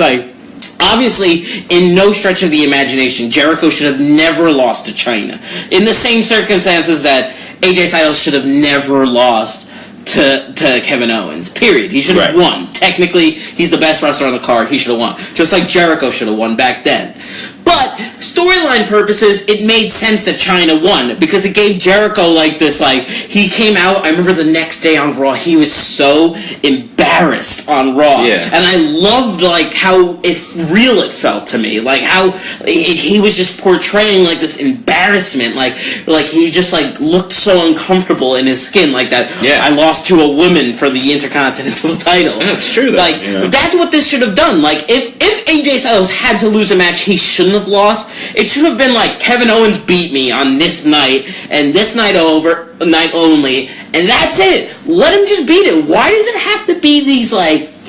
Obviously, in no stretch of the imagination, Jericho should have never lost to China. In the same circumstances that AJ Styles should have never lost to Kevin Owens. Period. He should have won. Technically, he's the best wrestler on the card. He should have won. Just like Jericho should have won back then. But storyline purposes, it made sense that China won because it gave Jericho this he came out. I remember the next day on Raw, he was so embarrassed on Raw, and I loved how real it felt to me, how he was just portraying this embarrassment, he just looked so uncomfortable in his skin, that. I lost to a woman for the Intercontinental title. That's true. That's what this should have done. If AJ Styles had to lose a match he shouldn't have lost, it should have been Kevin Owens beat me on this night and this night only, and that's it. Let him just beat it. Why does it have to be these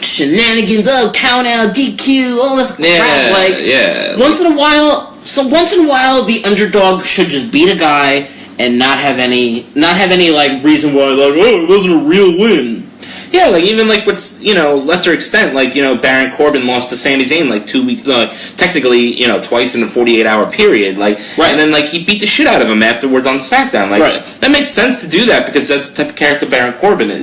shenanigans? Oh, count out, DQ, all this crap. Once in a while, the underdog should just beat a guy and not have any reason why it wasn't a real win. Yeah, even what's lesser extent, Baron Corbin lost to Sami Zayn 2 weeks, technically twice in a 48-hour period, and then he beat the shit out of him afterwards on SmackDown. That makes sense to do that because that's the type of character Baron Corbin is.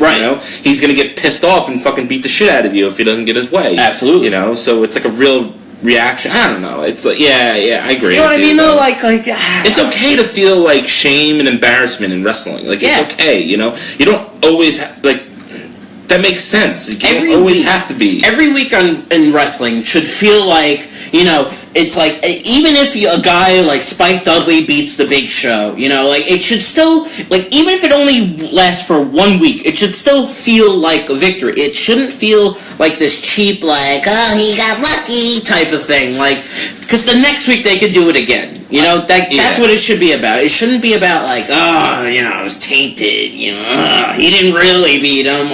He's gonna get pissed off and fucking beat the shit out of you if he doesn't get his way. Absolutely. So it's a real reaction. I don't know. It's I agree. You know what I mean, though? It's okay to feel shame and embarrassment in wrestling. It's okay. You don't always that makes sense. You don't always have to be. Every week in wrestling should feel it's even if a guy Spike Dudley beats the Big Show, it should still, even if it only lasts for 1 week, it should still feel like a victory. It shouldn't feel like this cheap, oh, he got lucky type of thing, because the next week they could do it again. That's what it should be about. It shouldn't be about it was tainted, he didn't really beat him.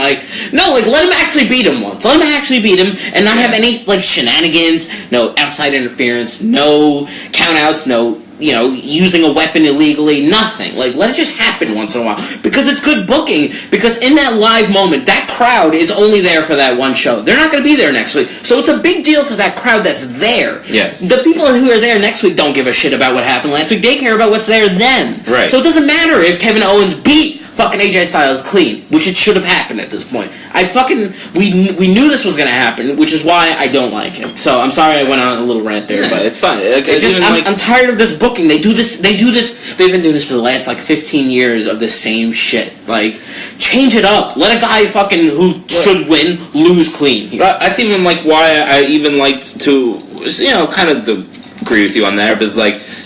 No, let him actually beat him once. Let him actually beat him and not have any shenanigans, no outside interference, no countouts, no using a weapon illegally, nothing. Let it just happen once in a while. Because it's good booking. Because in that live moment, that crowd is only there for that one show. They're not going to be there next week. So it's a big deal to that crowd that's there. Yes. The people who are there next week don't give a shit about what happened last week. They care about what's there then. Right. So it doesn't matter if Kevin Owens beat fucking AJ Styles clean, which it should have happened at this point. We knew this was going to happen, which is why I don't like it. So I'm sorry I went on a little rant there, but it's fine. I'm tired of this booking. They do this. They've been doing this for the last 15 years of the same shit. Change it up. Let a guy who should win lose clean. That's even why I even liked to kind of agree with you on that, but it's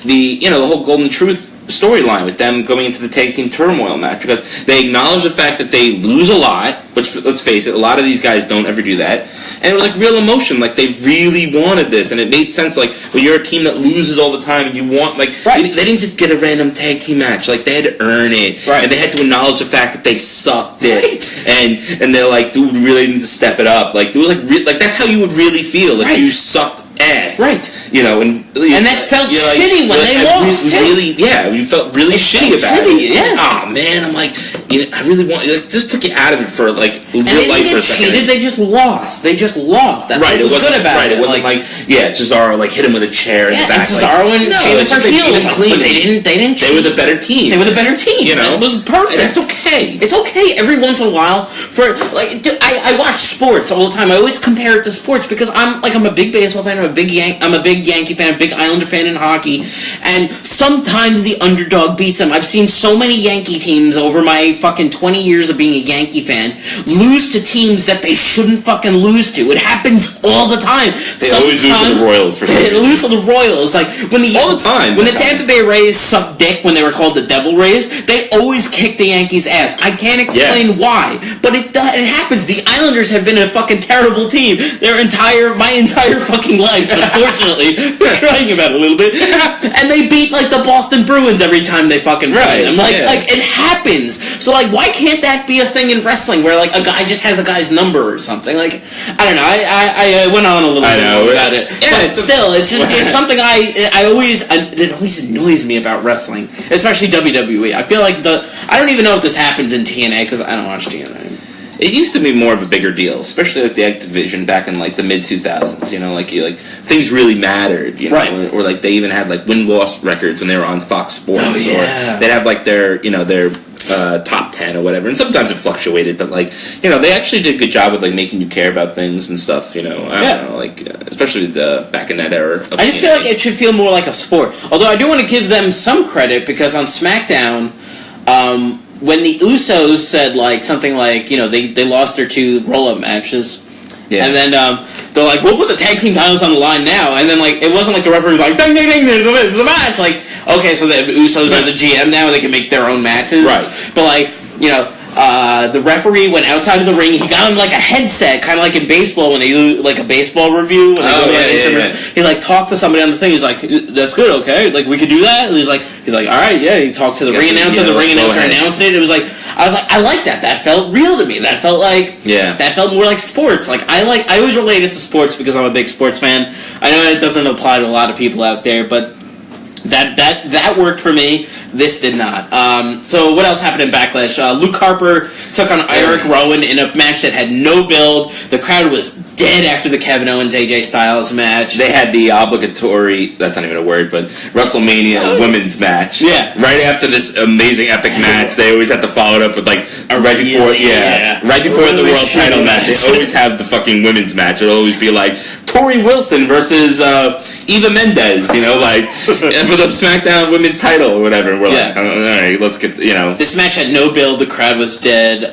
the whole Golden Truth storyline with them going into the tag team turmoil match, because they acknowledge the fact that they lose a lot, which, let's face it, a lot of these guys don't ever do that, and it was real emotion, they really wanted this, and it made sense, you're a team that loses all the time, and you want, they didn't just get a random tag team match, they had to earn it, and they had to acknowledge the fact that they sucked it, and they're dude, we really need to step it up, it was that's how you would really feel if you sucked ass, and that felt shitty when they lost. You felt really shitty about it. Yeah. Oh man, I'm I really want. Just took you out of it for real life for a second. Cheated. They just lost. That's what was good about it. It wasn't Cesaro hit him with a chair in the back. And Cesaro and Sheamus are heels, but they didn't cheat. They were the better team. It was perfect. And that's okay. It's okay every once in a while for I watch sports all the time. I always compare it to sports because I'm a big baseball fan. I'm a big Yankee fan, a big Islander fan in hockey, and sometimes the underdog beats them. I've seen so many Yankee teams over my fucking 20 years of being a Yankee fan lose to teams that they shouldn't fucking lose to. It happens all the time. They always lose to the Royals for some reason. They lose to the Royals. All the time. When the Tampa Bay Rays sucked dick when they were called the Devil Rays, they always kick the Yankees' ass. I can't explain why, but it happens. The Islanders have been a fucking terrible team my entire fucking life life, unfortunately. We're crying about it a little bit. And they beat, like, the Boston Bruins every time they fucking play them. Like, it happens. So, like, why can't that be a thing in wrestling where, like, a guy just has a guy's number or something? Like, I don't know. I went on a little bit about it. Yeah, but still, it's something it always annoys me about wrestling, especially WWE. I feel like I don't even know if this happens in TNA because I don't watch TNA. It used to be more of a bigger deal, especially like the X Division back in like the mid 2000s. You know, like things really mattered. You know, right. Or like they even had like win-loss records when they were on Fox Sports. Oh, yeah. Or they'd have like their top 10 or whatever, and sometimes it fluctuated, but like they actually did a good job with like making you care about things and stuff. I don't know, like especially back in that era. I just feel like it should feel more like a sport. Although I do want to give them some credit because on SmackDown, when the Usos said like something like they lost their 2 roll-up matches, and then they're like, we'll put the tag team titles on the line now, and then like it wasn't like the referee was like ding ding ding, there's the match. Like, okay, so the Usos are the GM now, they can make their own matches, right? But like the referee went outside of the ring. He got him like a headset, kind of like in baseball when they do like a baseball review. When He like talked to somebody on the thing. He's like, "That's good, okay. Like we could do that." And he's like, "All right, yeah." He talked to the ring announcer. The ring announcer announced it. It was like I like that. That felt real to me. That felt like that felt more like sports. Like I always relate it to sports because I'm a big sports fan. I know it doesn't apply to a lot of people out there, but that worked for me. This did not. So what else happened in Backlash? Luke Harper took on Eric Rowan in a match that had no build. The crowd was dead after the Kevin Owens AJ Styles match. They had the obligatory, that's not even a word, but WrestleMania women's match. Yeah. Right after this amazing epic match, they always have to follow it up with like right before the world title match. They always have the fucking women's match. It'll always be like Tori Wilson versus Eva Mendes, like for the SmackDown women's title or whatever. We're like, all right, let's get, This match had no build. The crowd was dead.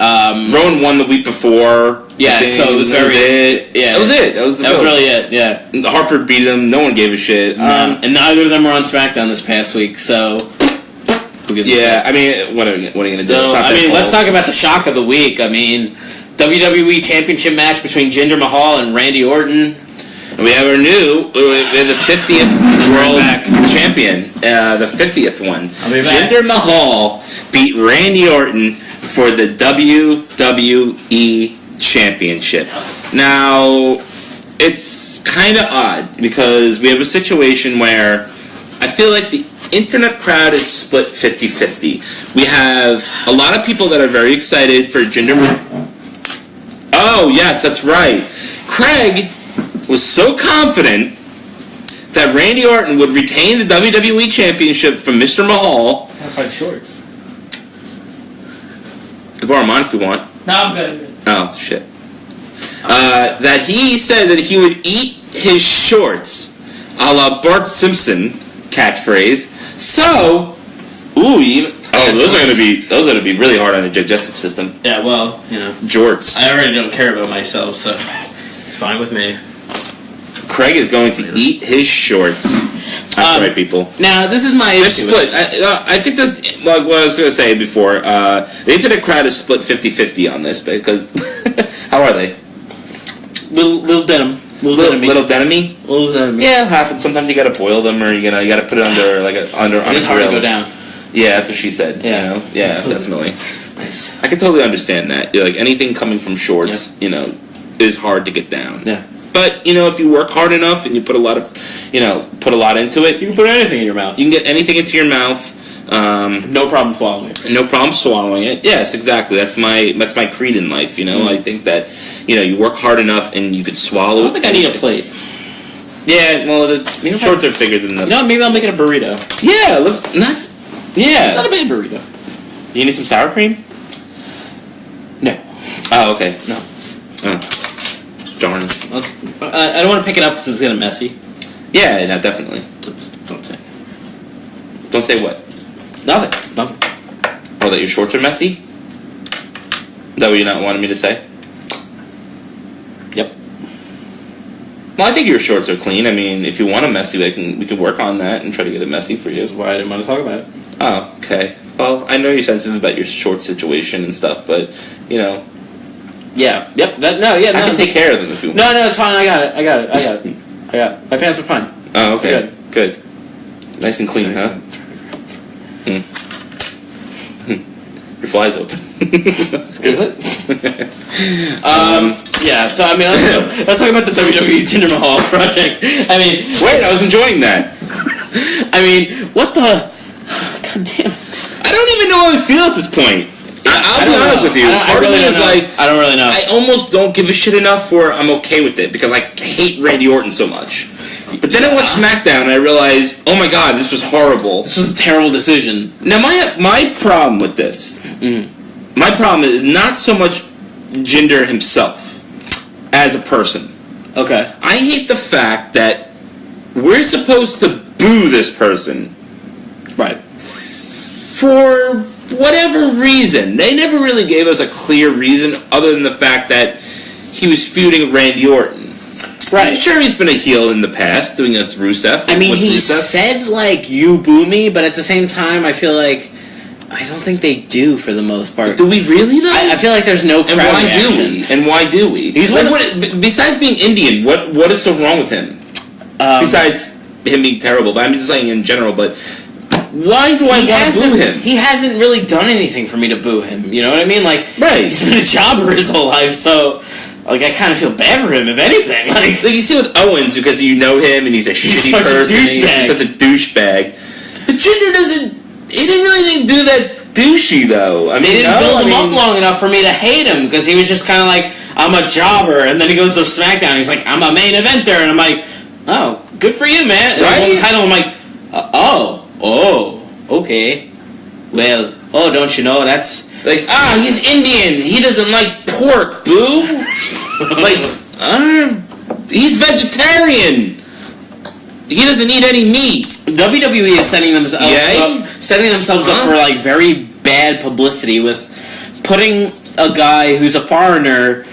Rowan won the week before. Yeah, so it was That was it. That was really it. Yeah. Harper beat him. No one gave a shit. And neither of them were on SmackDown this past week, so who gives a shit? I mean, what are you going to do? So, let's talk about the shock of the week. I mean, WWE Championship match between Jinder Mahal and Randy Orton. We have the 50th world champion, the 50th one. Jinder Mahal beat Randy Orton for the WWE Championship. Now, it's kind of odd because we have a situation where I feel like the internet crowd is split 50-50. We have a lot of people that are very excited for Jinder Mahal. Oh, yes, that's right. Craig was so confident that Randy Orton would retain the WWE Championship from Mr. Mahal. I find shorts. You can borrow mine if you want. No, I'm good. Oh, shit. That he said that he would eat his shorts, a la Bart Simpson catchphrase. So, those are gonna be really hard on the digestive system. Yeah, well, jorts. I already don't care about myself, so it's fine with me. Craig is going to eat his shorts. That's right, people. Now, this is my issue. Split. I think this. Well, what I was going to say before, the internet crowd is split 50-50 on this because how are they? Little denim. Little denim-y? Little denim-y. Yeah, it happens. Sometimes you got to boil them, or you got to put it under under on a grill. It's hard to go down. Yeah, that's what she said. Yeah, yeah, definitely. Nice. I can totally understand that. Like anything coming from shorts, is hard to get down. Yeah. But if you work hard enough and you put a lot into it, you can put anything in your mouth. You can get anything into your mouth. No problem swallowing it. No problem swallowing it. Yes, exactly. That's my creed in life. I think that you work hard enough and you could swallow. I don't think I need a plate. Yeah, well, the shorts are bigger than the. Maybe I'll make it a burrito. Yeah, nice. Yeah, not a bad burrito. You need some sour cream? No. Oh, okay. No. Oh. Darn. I don't want to pick it up because it's getting messy. Yeah, no, definitely. Don't say. Don't say what? Nothing. Oh, that your shorts are messy? Is that what you're not wanting me to say? Yep. Well, I think your shorts are clean. I mean, if you want them messy, we can work on that and try to get it messy for you. This is why I didn't want to talk about it. Oh, okay. Well, I know you're sensitive about your short situation and stuff, but, Yeah. Yep. I can take care of them if you want. No, it's fine. I got it. Yeah, my pants are fine. Oh, okay. Good. Nice and clean, huh? Your fly's open. Is it? Yeah, so I mean, let's talk about the WWE Jinder Mahal project. I mean... Wait, I was enjoying that. I mean, what the... God damn it. I don't even know how I feel at this point. I'll be honest with you. Part of me is like... I don't really know. I almost don't give a shit enough where I'm okay with it, because I hate Randy Orton so much. But then I watched SmackDown and I realized, oh my god, this was horrible. This was a terrible decision. Now, my problem with this... My problem is not so much Jinder himself as a person. Okay. I hate the fact that we're supposed to boo this person. Right. For whatever reason. They never really gave us a clear reason other than the fact that he was feuding with Randy Orton. Right. I'm sure he's been a heel in the past, doing it with Rusev. I mean, he said, like, you boo me, but at the same time, I feel like... I don't think they do for the most part. Do we really, though? I feel like there's no crowd reaction. And why do we? He's like, besides being Indian, what is so wrong with him? Besides him being terrible, but I'm just saying in general, but why do I want to boo him? He hasn't really done anything for me to boo him, you know what I mean? Like, right. He's been a jobber his whole life, so... Like, I kind of feel bad for him, if anything. Like you see with Owens, because you know him, and he's a shitty person, he's such a douchebag. But Jinder doesn't... He didn't really do that douchey, though. I mean, they didn't build him up long enough for me to hate him, because he was just kind of like, I'm a jobber, and then he goes to SmackDown, and he's like, I'm a main eventer, and I'm like, oh, good for you, man. And right? The title, I'm like, okay. Well, don't you know, that's... Like, he's Indian, he doesn't like pork, boo. Like, he's vegetarian. He doesn't eat any meat. WWE is setting themselves up for like very bad publicity with putting a guy who's a foreigner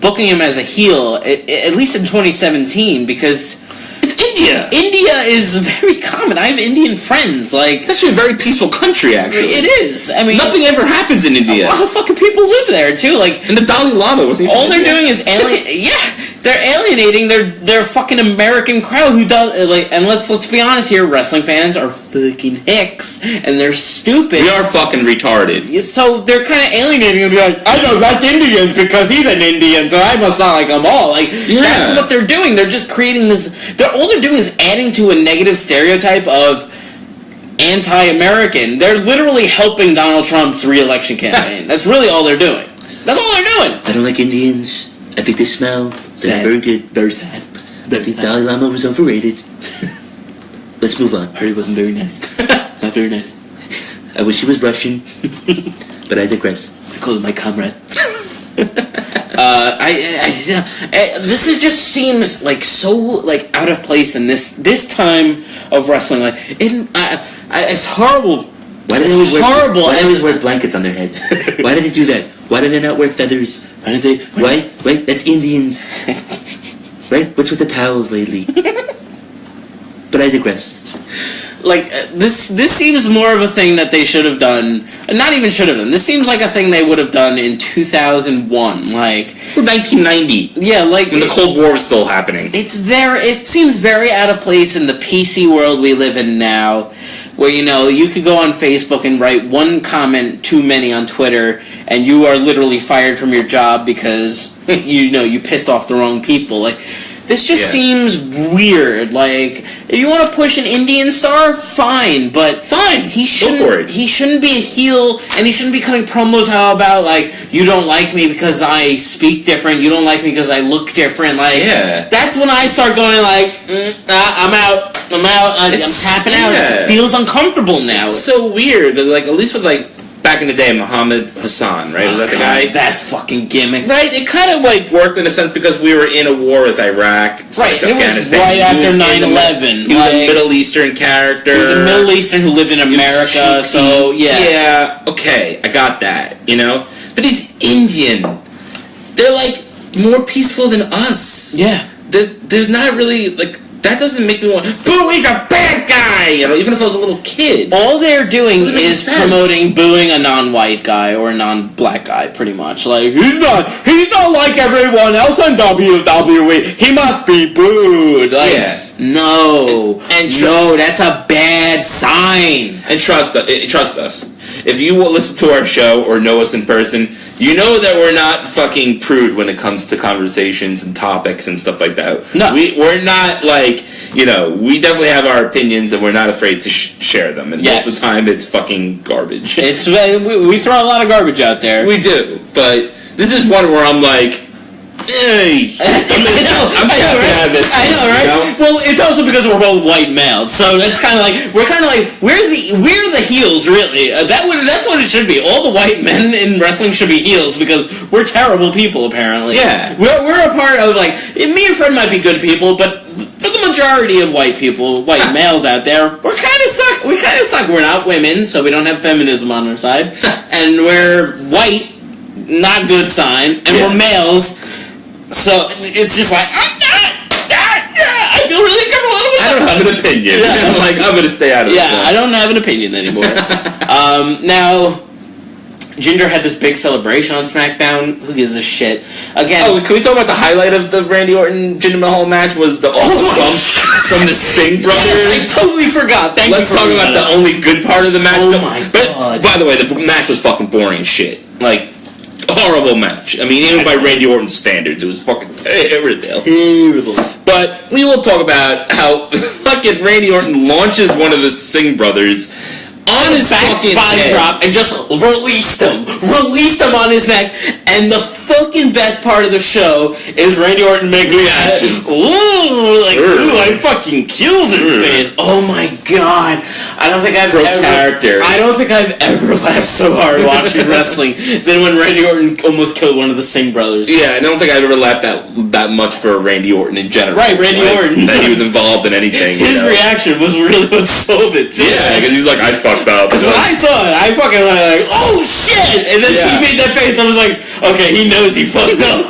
booking him as a heel, at least in 2017, because it's India. India is very common. I have Indian friends. Like, it's actually a very peaceful country. Actually, it is. I mean, nothing ever happens in India. A lot of fucking people live there too. Like, and the Dalai Lama wasn't even. All they're doing is they're alienating their fucking American crowd who does like. And let's be honest here, wrestling fans are fucking hicks and they're stupid. We are fucking retarded. So they're kind of alienating and be like, I don't like Indians because he's an Indian, so I must not like them all. Like, that's what they're doing. They're just creating this. All they're doing is adding to a negative stereotype of anti-American. They're literally helping Donald Trump's re-election campaign. That's really all they're doing. That's all they're doing. I don't like Indians. I think they smell. They're very good. Very sad. I think Dalai Lama was overrated. Let's move on. Heard he wasn't very nice. Not very nice. I wish he was Russian, but I digress. I call him my comrade. This just seems like so like out of place in this time of wrestling. Like, it's horrible. Why did they wear blankets on their head? Why did they do that? Why did they not wear feathers? Why did they? Right? That's Indians. Right? What's with the towels lately? But I digress. Like, this seems more of a thing that they should have done. Not even should have done. This seems like a thing they would have done in 2001. Like... Or 1990. Yeah, like... When the Cold War was still happening. It seems very out of place in the PC world we live in now, where, you know, you could go on Facebook and write one comment too many on Twitter, and you are literally fired from your job because, you pissed off the wrong people. Like... This just seems weird. Like, if you want to push an Indian star, fine, but he shouldn't be a heel, and he shouldn't be cutting promos about like, you don't like me because I speak different, you don't like me because I look different. Like, that's when I start going like, I'm out, I'm tapping out. It feels uncomfortable now. It's so weird, because like, at least with like, back in the day, Muhammad Hassan, right? Was that the guy? That fucking gimmick. Right, it kind of like worked in a sense because we were in a war with Iraq, right? It was right after 9/11. He was a Middle Eastern character. He was a Middle Eastern who lived in America, so yeah, okay, I got that, But he's Indian. They're like more peaceful than us. Yeah. There's not really like that doesn't make me want, boo, he's a bad guy! You know, even if I was a little kid. All they're doing is promoting booing a non-white guy or a non-black guy, pretty much. Like, he's not like everyone else on WWE. He must be booed. Like, no. No, that's a bad sign. And trust us. If you will listen to our show or know us in person, you know that we're not fucking prude when it comes to conversations and topics and stuff like that. No. We're not like, you know, we definitely have our opinions and we're not afraid to share them. And most of the time it's fucking garbage. We throw a lot of garbage out there. We do. But this is one where I'm like, hey, I'm tapping out of this one. I know, right? You know? Well, it's also because we're both white males, so it's kind of like we're the heels, really. That's what it should be. All the white men in wrestling should be heels because we're terrible people, apparently. Yeah, we're a part of like me and Fred might be good people, but for the majority of white males out there, we kind of suck. We're not women, so we don't have feminism on our side, and we're white, not good sign, and we're males. So it's just like I feel really comfortable. I don't have an opinion. I'm like, I'm gonna stay out of this one. I don't have an opinion anymore. Now, Jinder had this big celebration on SmackDown. Who gives a shit? Again, can we talk about the highlight of the Randy Orton Jinder Mahal match? Was the awesome bump from the Singh brothers? Yes, I totally forgot. Let's talk about the only good part of the match. Oh my god! By the way, the match was fucking boring as shit. Like, horrible match. I mean, even by Randy Orton's standards, it was fucking terrible. But we will talk about how fucking Randy Orton launches one of the Singh brothers on his fucking body head. drop and just released him on his neck. And the fucking best part of the show is Randy Orton making reaction. Ooh, I fucking killed him, man. Oh my god. I don't think I've ever laughed so hard watching wrestling than when Randy Orton almost killed one of the Singh brothers. Yeah, I don't think I've ever laughed that much for Randy Orton in general. Right, Randy Orton. That he was involved in anything. His reaction was really what sold it, too. Yeah, because he's like, I fucked up. Because when I saw it, I fucking went like, oh shit! And then he made that face, I was like, okay, he knows he fucked up.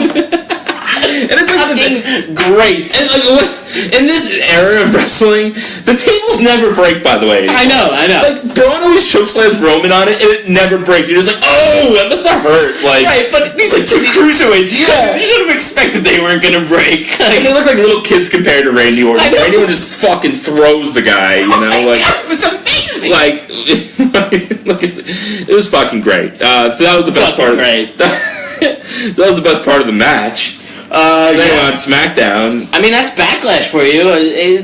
And it's fucking great. And like, in this era of wrestling, the tables never break, by the way. Anymore. I know. Like, Braun always chokeslams Roman on it, and it never breaks. You're just like, oh, that must have hurt. Like, right, but these are two cruiserweights. You should have expected they weren't going to break. Like, they look like little kids compared to Randy Orton. Randy Orton just fucking throws the guy, you know? Like, God, it's amazing. Like, it was fucking great. So that was the best part. That was the best part of the match. On SmackDown. I mean, that's Backlash for you. It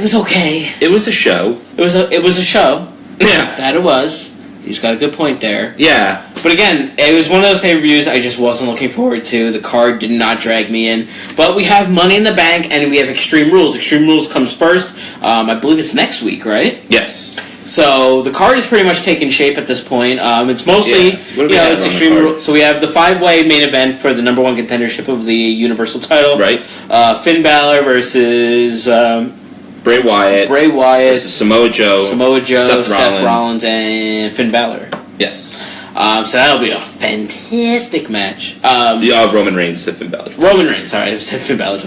was okay. It was a show. It was a show. Yeah, that it was. He's got a good point there. Yeah, but again, it was one of those pay-per-views I just wasn't looking forward to. The card did not drag me in. But we have Money in the Bank and we have Extreme Rules. Extreme Rules comes first. I believe it's next week, right? Yes. So the card is pretty much taking shape at this point. It's mostly, it's Extreme Rules. So we have the 5-way main event for the number 1 contendership of the Universal title. Right. Finn Balor versus Bray Wyatt versus Samoa Joe, Seth Rollins, and Finn Balor. Yes. So that'll be a fantastic match. Roman Reigns, Finn Balor. Roman Reigns, sorry, Finn Balor.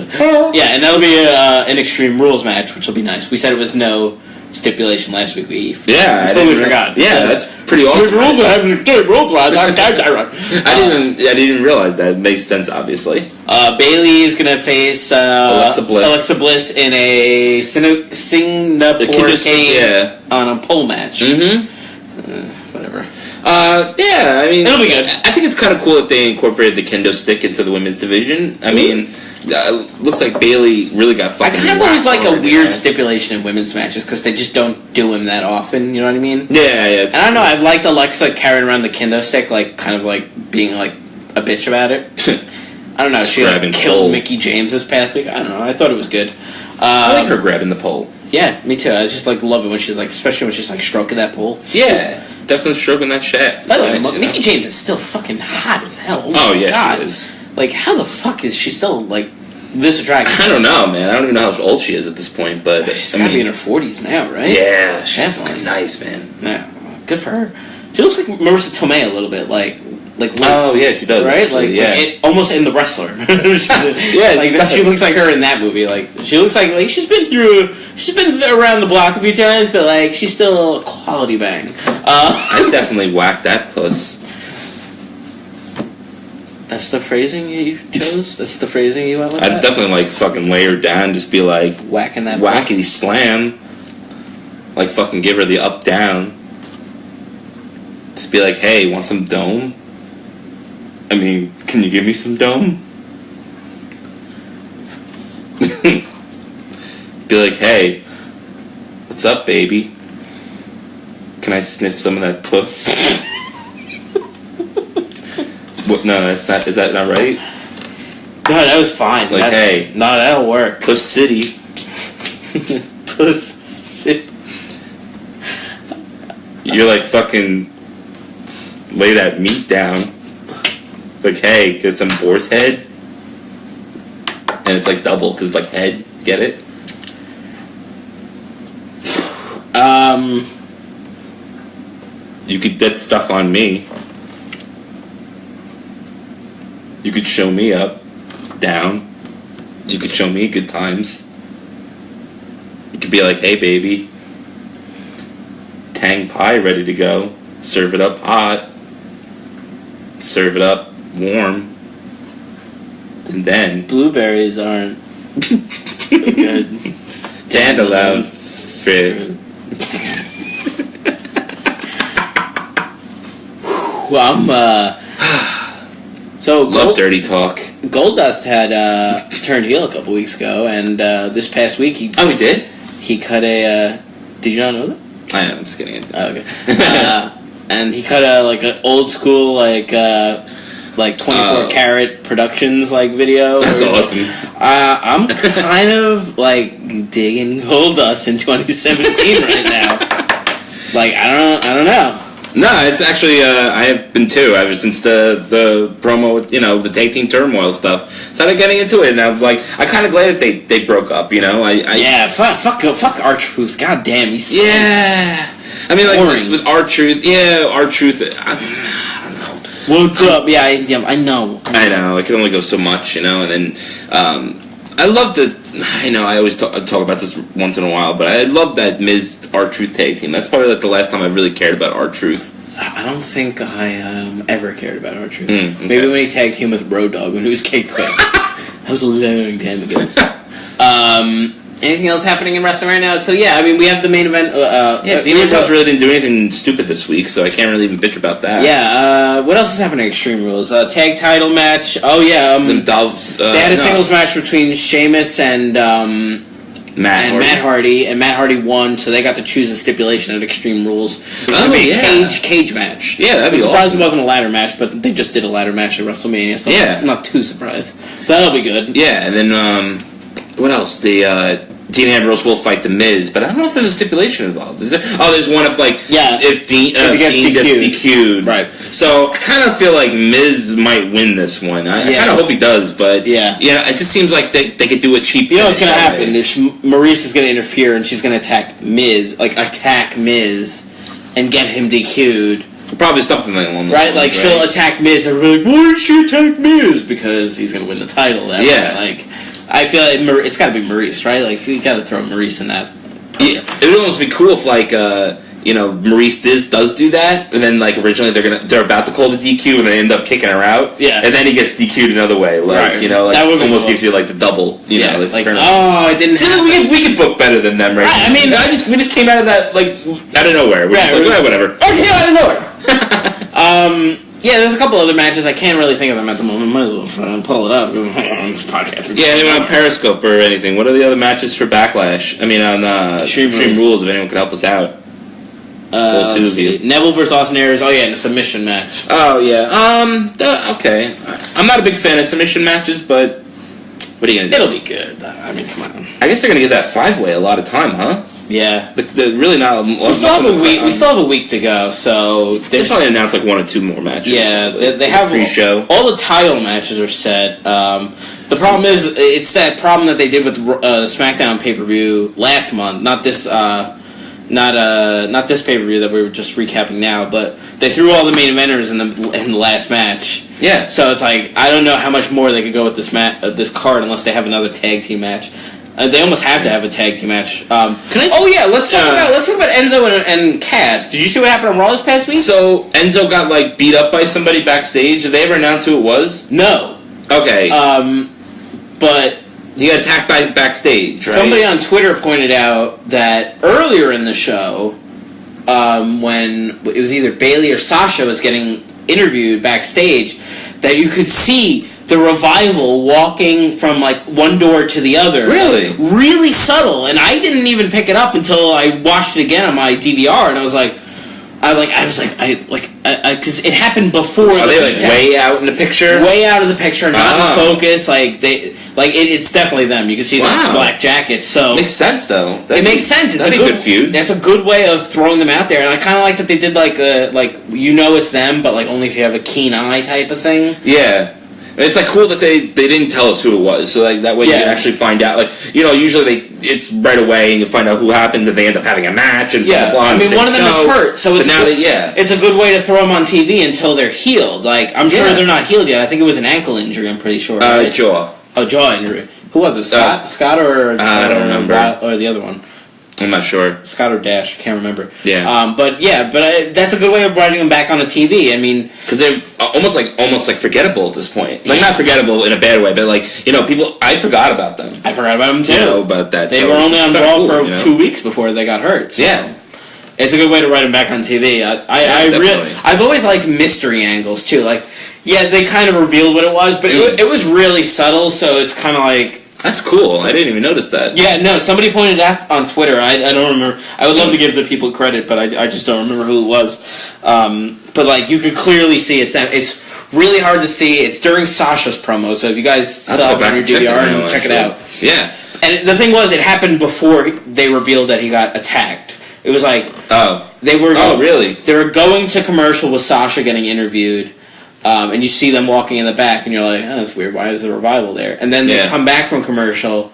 Yeah, and that'll be an Extreme Rules match, which will be nice. We said it was no stipulation last week. We totally forgot. Yeah, that's pretty awesome. Rules have Extreme Rules. I didn't even realize that. It makes sense, obviously. Bayley is gonna face Alexa Bliss in a Singapore on a pole match. Whatever. Yeah, I mean, it'll be good. I think it's kind of cool that they incorporated the kendo stick into the women's division. I mean, looks like Bayley really got fucking. I kind of always like a weird stipulation in women's matches because they just don't do him that often. You know what I mean? Yeah. And I don't know. I've liked Alexa carrying around the kendo stick, like kind of like being like a bitch about it. I don't know. She killed Mickie James this past week. I don't know. I thought it was good. I like her grabbing the pole. Yeah, me too. I just like love it when she's like, especially when she's like stroking that pole. Yeah, definitely stroking that shaft. By the way, Mickie James is still fucking hot as hell. Oh yeah, God. She is. Like, how the fuck is she still like this attractive? I don't know, man. I don't even know how old she is at this point, but she's gotta be in her 40s now, right? Yeah, she's fucking nice, man. Yeah, good for her. She looks like Marissa Tomei a little bit, like Like oh yeah, she does. Right, actually, like almost in The Wrestler. Yeah, like she looks like her in that movie. Like she looks like she's been around the block a few times, but like she's still a quality bang. I definitely whacked that puss. That's the phrasing you chose? That's the phrasing you went with? I'd definitely like fucking lay her down, just be like whacking that whackity slam. Like fucking give her the up down. Just be like, hey, want some dome? I mean, can you give me some dome? Be like, hey, what's up, baby? Can I sniff some of that puss? What, no, that's not. Is that not right? No, that was fine. Like, hey, no, that'll work. Puss City. Puss City. You're like fucking lay that meat down. Like, hey, get some boar's head. And it's like double because it's like head. Get it? You could get stuff on me. You could show me up, down. You could show me good times. You could be like, hey, baby. Tang pie ready to go. Serve it up hot. Serve it up warm. And then blueberries aren't good. Dandelion fruit. Well, so love dirty talk. Goldust had turned heel a couple weeks ago, and this past week he did. He cut a. Did you not know that? I am just kidding. Oh, okay. And he cut a like an old school like 24 karat productions like video. That's awesome. I'm kind of like digging Goldust in 2017 right now. Like I don't know. No, it's actually I have been too. Ever since the promo, the tag team turmoil stuff, started getting into it, and I was like, I kind of glad that they broke up. Fuck R-Truth. God damn, he's I mean, like with R-Truth, R-Truth. I don't know. What's up? Yeah, I know. I know. I can only go so much, and then I love the. I know I always talk about this once in a while, but I love that Miz R-Truth tag team. That's probably like the last time I really cared about R-Truth. I don't think I ever cared about R-Truth. Okay. Maybe when he tagged him with Road Dogg when he was K-Quick. That was a long time ago. Anything else happening in wrestling right now? So yeah, I mean we have the main event. Dean Ambrose really didn't do anything stupid this week, so I can't really even bitch about that. Yeah. What else is happening at Extreme Rules? Tag title match. Oh yeah. They had a singles match between Sheamus and Matt Hardy, and Matt Hardy won, so they got to choose a stipulation at Extreme Rules. It was a cage match. Yeah, that'd be awesome. I'm surprised it wasn't a ladder match, but they just did a ladder match at WrestleMania, so I'm not too surprised. So that'll be good. Yeah, and then what else? Dean Ambrose will fight The Miz, but I don't know if there's a stipulation involved. Is there? Oh, there's one if Dean gets DQ'd. Right. So I kind of feel like Miz might win this one. I kind of hope he does, but it just seems like they could do a cheap. You know what's going to happen? If Maurice is going to interfere and she's going to attack Miz, and get him DQ'd. Probably something along those lines, like she'll attack Miz, and we're like, why did she attack Miz? Because he's going to win the title. That way. I feel like it's got to be Maurice, right? Like you got to throw Maurice in that. Yeah, it would almost be cool if Maurice does do that, and then originally they're about to call the DQ, and they end up kicking her out. Yeah, and then he gets DQ'd another way. That would almost gives you the double. I didn't. See, we could book better than them, right? I mean, we just came out of that out of nowhere. We're just whatever. Okay, out of nowhere. Yeah, there's a couple other matches. I can't really think of them at the moment. Might as well pull it up on this podcast. Yeah, anyone on Periscope or anything? What are the other matches for Backlash? I mean, on Extreme Rules, if anyone could help us out. Two of you. Neville versus Austin Aries. Oh, yeah, in a submission match. Oh, yeah. Okay. I'm not a big fan of submission matches, but what are you going to do? It'll be good. I mean, come on. I guess they're going to give that 5-way a lot of time, huh? Yeah, but really not. We still have a week. We still have a week to go, so they'll probably announce 1 or 2 more matches. Yeah, they have pre-show. All the title matches are set. The problem is, it's that problem that they did with the SmackDown pay-per-view last month, not this not this pay-per-view that we were just recapping now, but they threw all the main eventers in the last match. Yeah. So it's like, I don't know how much more they could go with this card unless they have another tag team match. They almost have to have a tag team match. Let's talk about Enzo and Cass. Did you see what happened on Raw this past week? So Enzo got like beat up by somebody backstage. Did they ever announce who it was? No. Okay. But he got attacked backstage, right? Somebody on Twitter pointed out that earlier in the show, when it was either Bayley or Sasha was getting interviewed backstage, that you could see the Revival walking from like one door to the other. Really? Really subtle, and I didn't even pick it up until I watched it again on my DVR, and I was like, because it happened before. Are they like way out in the picture? Way out of the picture, not in focus. It's definitely them. You can see the black jackets. So makes sense though. It makes sense. It's a good feud. That's a good way of throwing them out there, and I kind of like that they did it's them, but like only if you have a keen eye type of thing. Yeah. It's like cool that they didn't tell us who it was, so like that way you can actually find out. Like, you know, usually it's right away and you find out who happens, and they end up having a match and blah blah blah. I mean, one of them is hurt, so it's it's a good way to throw them on TV until they're healed. Like, I'm sure they're not healed yet. I think it was an ankle injury. I'm pretty sure. Right? Jaw. Oh, jaw injury. Who was it? Scott or I don't remember. Or the other one. I'm not sure. Scott or Dash, I can't remember. Yeah. But that's a good way of writing them back on the TV. I mean, because they're almost like forgettable at this point. Like not forgettable in a bad way, but like, you know, I forgot about them. I forgot about them too. You know, about that. They were only on Raw for 2 weeks before they got hurt. So. Yeah. It's a good way to write them back on TV. I've always liked mystery angles too. Like, they kind of revealed what it was, but it was really subtle. So it's kind of like. That's cool. I didn't even notice that. Yeah, no, somebody pointed out on Twitter. I don't remember. I would love to give the people credit, but I just don't remember who it was. But, like, you could clearly see it's really hard to see. It's during Sasha's promo, so if you guys still have it on your DVR, check it out. Yeah. And the thing was, it happened before they revealed that he got attacked. It was like... really? They were going to commercial with Sasha getting interviewed. And you see them walking in the back, and you're like, oh, that's weird. Why is the Revival there? And then they come back from commercial,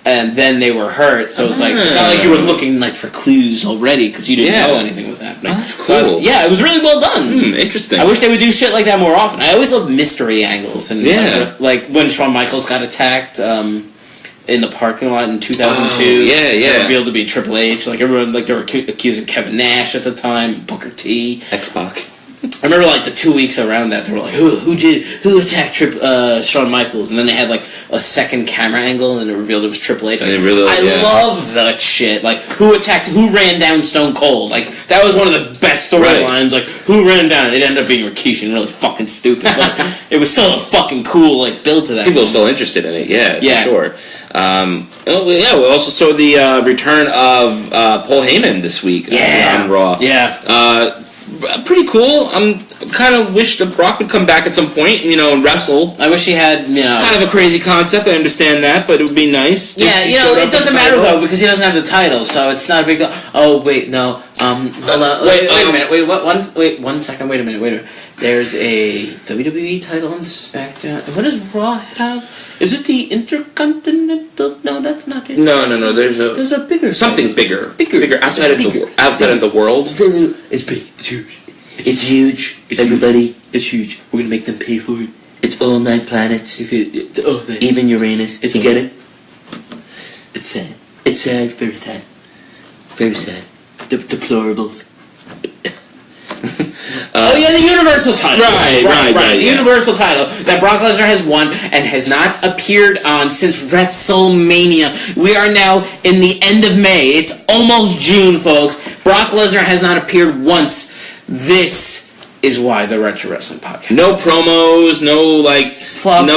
and then they were hurt. So it's like it's not like you were looking like for clues already because you didn't know anything was happening. Oh, that's cool. So it was really well done. Interesting. I wish they would do shit like that more often. I always love mystery angles, and like when Shawn Michaels got attacked in the parking lot in 2002. It revealed to be Triple H. Like everyone, like they were accusing Kevin Nash at the time, Booker T, X-Pac. I remember like the 2 weeks around that they were like, who attacked Shawn Michaels, and then they had like a second camera angle and it revealed it was Triple H. Like, I love that shit. Like who ran down Stone Cold? Like that was one of the best storylines. Like who ran down? It ended up being Rikishi, and really fucking stupid, but it was still a fucking cool like build to that. People are still interested in it, for sure. We also saw the return of Paul Heyman this week on Raw. Pretty cool. I'm kind of wish that Brock would come back at some point, and wrestle. I wish he had, kind of a crazy concept. I understand that, but it would be nice. Yeah, it doesn't matter though because he doesn't have the title, so it's not a big deal. Oh wait, no. Hold on. Wait a minute. Wait 1 second. Wait a minute. There's a WWE title on SmackDown. What does Raw have? Is it the Intercontinental? No, that's not it. No. There's a bigger something bigger outside of the world. It's big. It's huge. It's huge. Everybody. It's huge. We're gonna make them pay for it. It's all 9 planets. Even Uranus. You get it? It's sad. It's sad. Very sad. Very sad. Deplorables. The Universal title. Right. The Universal title that Brock Lesnar has won and has not appeared on since WrestleMania. We are now in the end of May. It's almost June, folks. Brock Lesnar has not appeared once. This is why the Retro Wrestling Podcast. No promos, no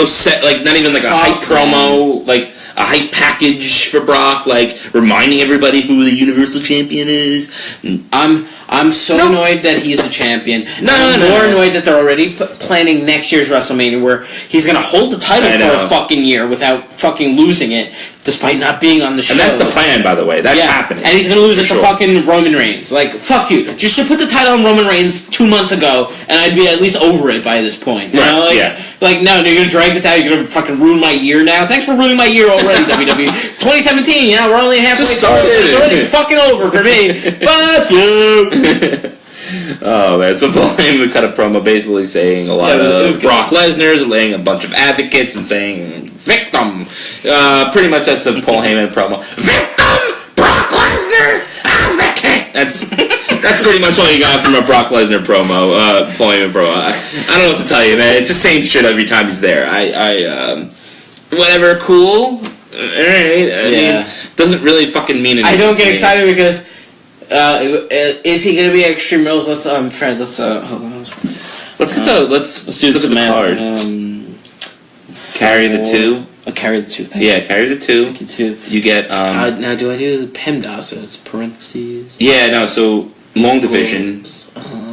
set, not even a hype promo, a hype package for Brock, reminding everybody who the Universal Champion is. I'm I'm so annoyed that he's a champion. I'm more annoyed that they're already planning next year's WrestleMania where he's going to hold the title for a fucking year without fucking losing it, despite not being on the show. And that's the plan, by the way. That's happening. And he's going to lose it to fucking Roman Reigns. Like, fuck you. Just should put the title on Roman Reigns 2 months ago, and I'd be at least over it by this point. You know? Like, no, you're going to drag this out. You're going to fucking ruin my year now. Thanks for ruining my year already, WWE. 2017, we're only halfway through. It's already fucking over for me. Fuck you. Oh man, so Paul Heyman cut a promo basically saying a lot of Brock Lesnar's, laying a bunch of advocates and saying victim. Pretty much that's the Paul Heyman promo. Victim, Brock Lesnar, advocate. That's pretty much all you got from a Brock Lesnar promo, Paul Heyman promo. I don't know what to tell you, man. It's the same shit every time he's there. Whatever, cool. All right. I mean, doesn't really fucking mean anything. I don't get excited because. Is he going to be at Extreme Rules? Fred, let's hold on. Let's do the card. Carry the 2. Carry the 2. Thank you. Carry the 2. Thank you too. You get now, do I do the PEMDAS? So it's parentheses. Yeah, no. So long division.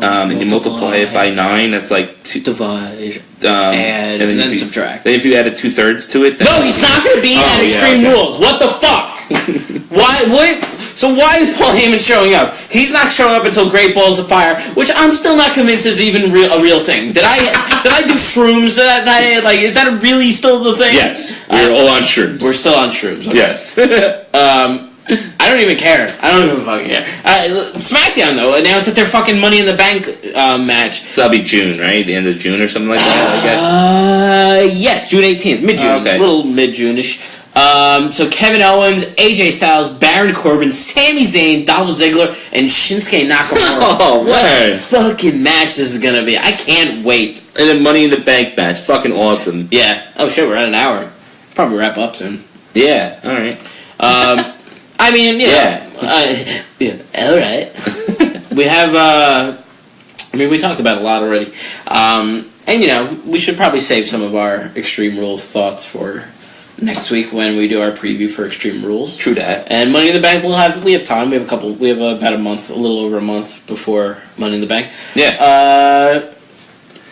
And you multiply it by 9. That's like 2. Divide. Add, and then subtract. Then if you added 2/3 to it. No, he's not going to be at Extreme Rules. What the fuck? Why? What? So why is Paul Heyman showing up? He's not showing up until Great Balls of Fire, which I'm still not convinced is even a real thing. Did I do shrooms that night? Like, is that really still the thing? Yes, we're all on shrooms. We're still on shrooms. Okay. Yes. I don't even care. I don't even fucking care. SmackDown though announced that their fucking Money in the Bank match. So that'll be June, right? The end of June or something like that. I guess. Yes, June 18th, mid-June, a little mid-June-ish. So Kevin Owens, AJ Styles, Baron Corbin, Sami Zayn, Dolph Ziggler, and Shinsuke Nakamura. Oh, what a fucking match this is gonna be! I can't wait. And then Money in the Bank match, fucking awesome. Yeah. Oh shit, we're at an hour. Probably wrap up soon. Yeah. All right. I mean, all right. We have. We talked about it a lot already, and we should probably save some of our Extreme Rules thoughts for next week when we do our preview for Extreme Rules. True that. And Money in the Bank, we have time. We have about a month, a little over a month before Money in the Bank. Yeah.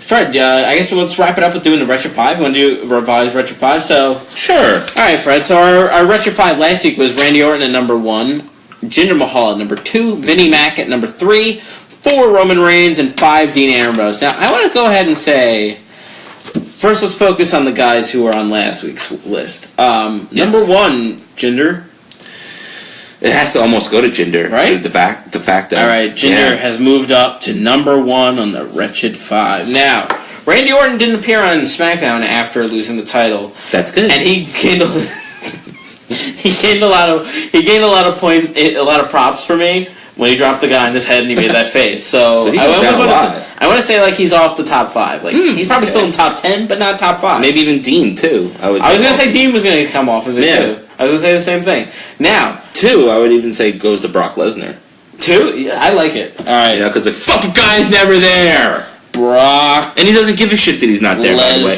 Fred, I guess let's wrap it up with doing the Wretched 5. You want to do revise Wretched 5? So sure. Alright, Fred. So our Wretched 5 last week was Randy Orton at number 1, Jinder Mahal at number 2, Vinnie Mac at number 3, 4 Roman Reigns, and 5 Dean Ambrose. Now, I want to go ahead and say, first let's focus on the guys who were on last week's list. Number 1, Jinder. It has to almost go to Jinder, right? De facto. All right, Jinder has moved up to number 1 on the Wretched 5. Now, Randy Orton didn't appear on SmackDown after losing the title. That's good. And he gained a lot of points, a lot of props for me when he dropped the guy on his head and he made that face. So I want to say like he's off the top 5. Like he's probably still in top 10, but not top 5. Maybe even Dean too. I was going to say Dean was going to come off of it too. I was going to say the same thing. Now, 2, I would even say goes to Brock Lesnar. 2? Yeah, I like it. All right. Because the fucking guy's never there. Brock. And he doesn't give a shit that he's not there, by the way.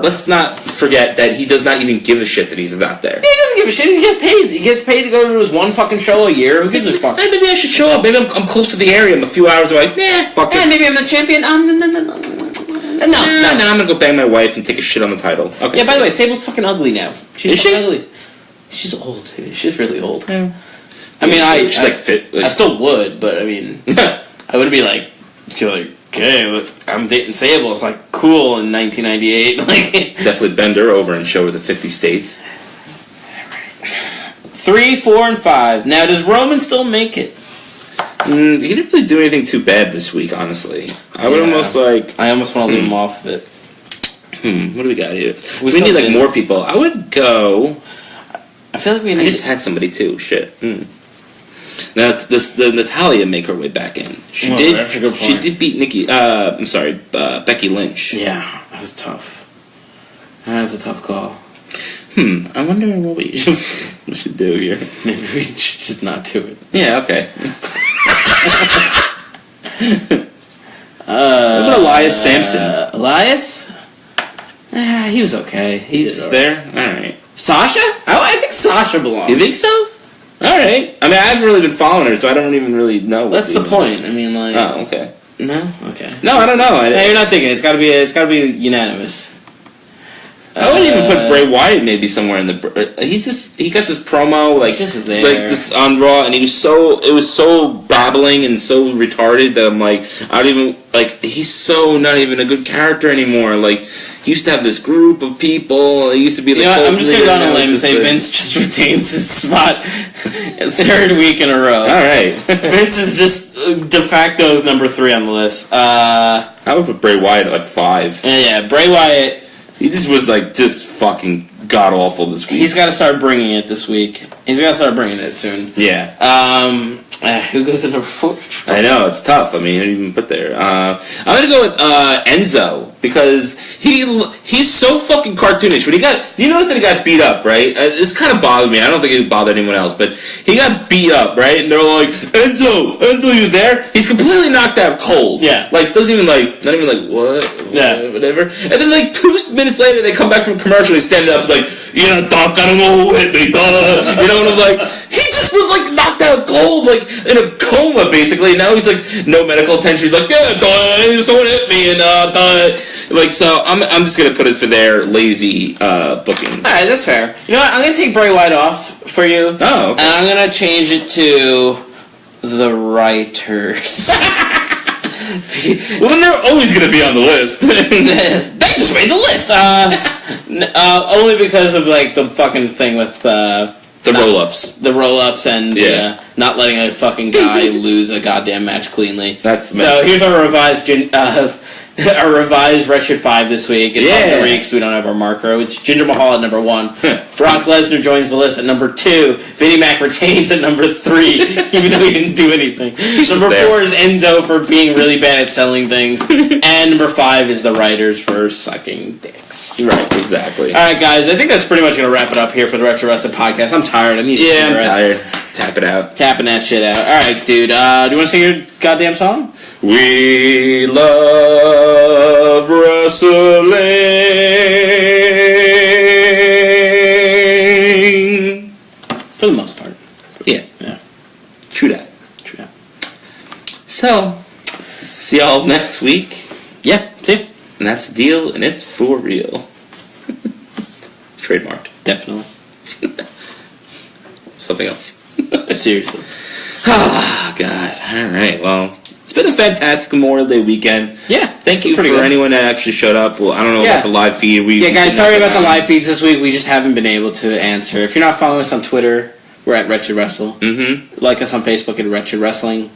Let's not forget that he does not even give a shit that he's not there. Yeah, he doesn't give a shit. He gets paid. He gets paid to go to his one fucking show a year. Who gives a fuck? Hey, maybe I should show up. Maybe I'm close to the area. I'm a few hours away. Fuck it. Maybe I'm the champion. No, I'm gonna go bang my wife and take a shit on the title. Okay. Yeah, by the way, Sable's fucking ugly now. She's ugly. She's old. She's really old. Yeah. I mean, she's like fit. I still would, but I mean, I wouldn't be like, okay, look, I'm dating Sable. It's like cool in 1998. Like, definitely bend her over and show her the 50 states. 3, 4, and 5. Now, does Roman still make it? He didn't really do anything too bad this week, honestly. I would almost like... I almost want to leave him off of it. What do we got here? We need like more people. I would go... I feel like I just had somebody too. Shit. Now the Natalia make her way back in. She did beat Becky Lynch. Yeah, that was tough. That was a tough call. I'm wondering what we should do here. Maybe we should just not do it. Yeah, okay. What about Elias Sampson? Elias? He was okay. He's there? Alright. Sasha? I think Sasha belongs. You think so? right. I mean, I haven't really been following her, so I don't even really know. That's the point. I mean, like. Oh, okay. No, okay. No, I don't know. No, you're not thinking. It's got to be unanimous. I wouldn't even put Bray Wyatt maybe somewhere in the. He got this promo like this on Raw, and it was so babbling and so retarded that I'm like, I don't even like. He's so not even a good character anymore. Like, he used to have this group of people. It used to be like. I'm just gonna go on a limb and say Vince just retains his spot third week in a row. All right, Vince is just de facto number 3 on the list. I would put Bray Wyatt at like 5. Yeah, Bray Wyatt. He just was like just fucking god awful this week. He's got to start bringing it this week. He's got to start bringing it soon. Yeah. Who goes to number 4? I know, it's tough. I mean, who do you even put there? I'm gonna go with Enzo because he's so fucking cartoonish. When you notice that he got beat up, right? It's kind of bothered me. I don't think it bothered anyone else, but he got beat up, right? And they're like, Enzo, you there? He's completely knocked out cold. Yeah. Like, not even like, what? Yeah. Whatever. And then like 2 minutes later, they come back from commercial and he stands up, he's like, Doc, I don't know who hit me, duh. You know, and I'm like, he just was like knocked out cold, like in a coma, basically. Now he's like, no medical attention. He's like, yeah, someone hit me, and like, so I'm just gonna put it for their lazy booking. All right, that's fair. You know what? I'm gonna take Bray Wyatt off for you. Oh, okay. And I'm gonna change it to the writers. Well, then they're always gonna be on the list. They just made the list. Only because of like the fucking thing with the roll-ups. The roll-ups and not letting a fucking guy lose a goddamn match cleanly. So here's our revised Wretched 5 this week. It's on the week because we don't have our marker. It's Jinder Mahal at number 1. Brock Lesnar joins the list at number 2. Vinnie Mac retains at number 3, even though he didn't do anything. Number 4 is Enzo for being really bad at selling things. And number 5 is the writers for sucking dicks. Right, exactly. Alright, guys, I think that's pretty much going to wrap it up here for the Retro Wrestling Podcast. I'm tired. I need to I'm tired. Tap it out. Tapping that shit out. Alright, dude. Do you want to sing your goddamn song? We love wrestling. For the most part. Yeah. True that. So, see y'all next week. Yeah, see. And that's the deal, and it's for real. Trademarked. Definitely. Something else. Seriously. Oh, God. All right. Well, it's been a fantastic Memorial Day weekend. Yeah. Thank you for anyone that actually showed up. Well, I don't know about the live feed. Guys, sorry about the live feeds this week. We just haven't been able to answer. If you're not following us on Twitter, we're at Wretched Wrestle. Mm-hmm. Like us on Facebook at Wretched Wrestling.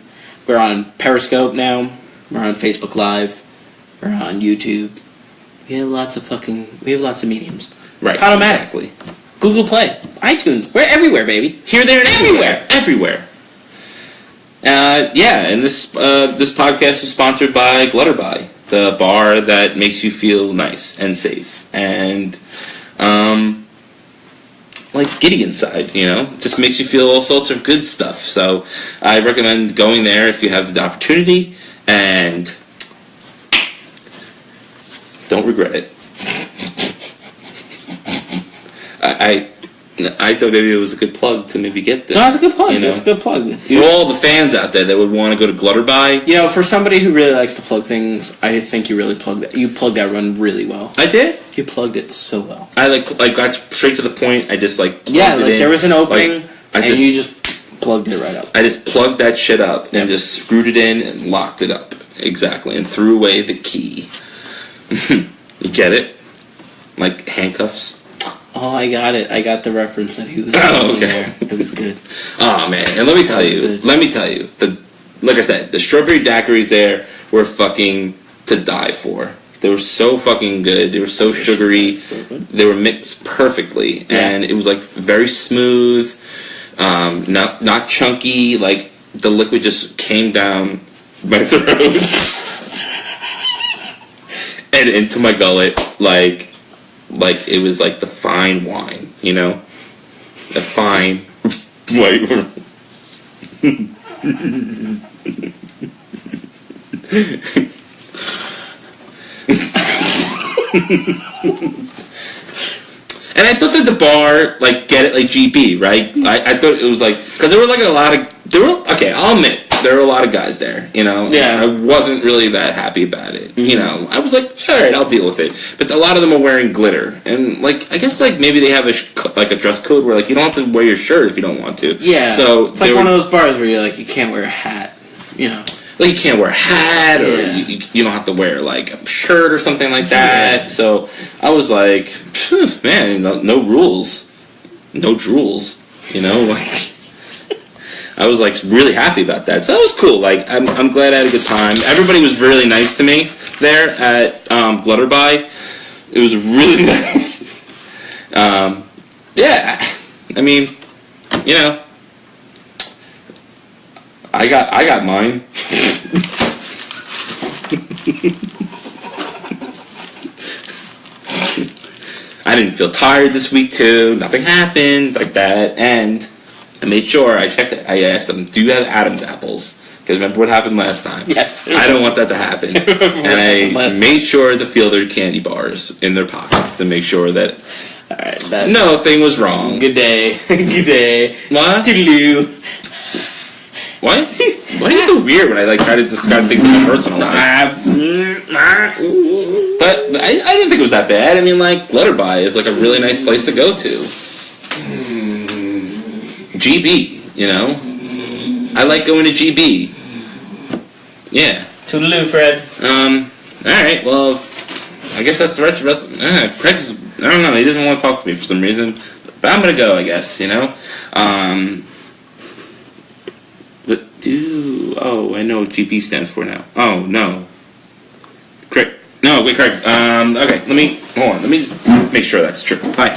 We're on Periscope now. We're on Facebook Live. We're on YouTube. We have lots of mediums. Right. Podomatic. Google Play, iTunes, we're everywhere, baby. Here, there, and everywhere. And this podcast was sponsored by Glutterby, the bar that makes you feel nice and safe and like giddy inside. You know, it just makes you feel all sorts of good stuff. So I recommend going there if you have the opportunity, and don't regret it. I thought maybe it was a good plug to maybe get this. No, it's a good plug. It's a good plug. For all the fans out there that would want to go to Glutterby. You know, for somebody who really likes to plug things, I think you really plugged that. You plugged that run really well. I did? You plugged it so well. I got straight to the point. I just plugged it in. There was an opening, you just plugged it right up. I just plugged that shit up and just screwed it in and locked it up. Exactly. And threw away the key. You get it? Like handcuffs? Oh, I got it. I got the reference that he was okay. There. It was good. Oh, man. And let me tell you, like I said, the strawberry daiquiris there were fucking to die for. They were so fucking good. They were so sugary. They were mixed perfectly. And it was like very smooth, not chunky. Like the liquid just came down my throat and into my gullet like it was like the fine wine, you know? The fine white wine. And I thought that the bar, like, get it like GB, right? I thought it was like, because there were like a lot of, okay, I'll admit, there were a lot of guys there, you know? Yeah. I wasn't really that happy about it, you know? I was like, alright, I'll deal with it. But a lot of them are wearing glitter. And, like, I guess, like, maybe they have a dress code where, like, you don't have to wear your shirt if you don't want to. Yeah. So it's like one of those bars where you're like, you can't wear a hat, you know? Like, you can't wear a hat, or you don't have to wear, like, a shirt or something like that. Yeah. So, I was like, man, no rules. No drools. You know, like, I was, like, really happy about that. So, that was cool. Like, I'm glad I had a good time. Everybody was really nice to me there at Glutterby. It was really nice. Yeah. I mean, you know, I got mine. I didn't feel tired this week too. Nothing happened like that, and I made sure I checked it. I asked them, "Do you have Adam's apples?" Because remember what happened last time. Yes. I don't want that to happen. And I made sure to feel their candy bars in their pockets to make sure that nothing was wrong. Good day. Good day. What? Toodaloo. Why are you so weird when I like try to describe things in my personal life? But I didn't think it was that bad. I mean, like, Glutterby is like a really nice place to go to. GB, you know? I like going to GB. Yeah. Toodaloo, Fred. Alright, well, I guess that's the Wretched Wrestling. Craig's, I don't know, he doesn't want to talk to me for some reason. But I'm gonna go, I guess, you know? Oh, I know what GP stands for now. Oh, no. Craig. No, wait, Craig. Okay, hold on. Let me just make sure that's true. Hi.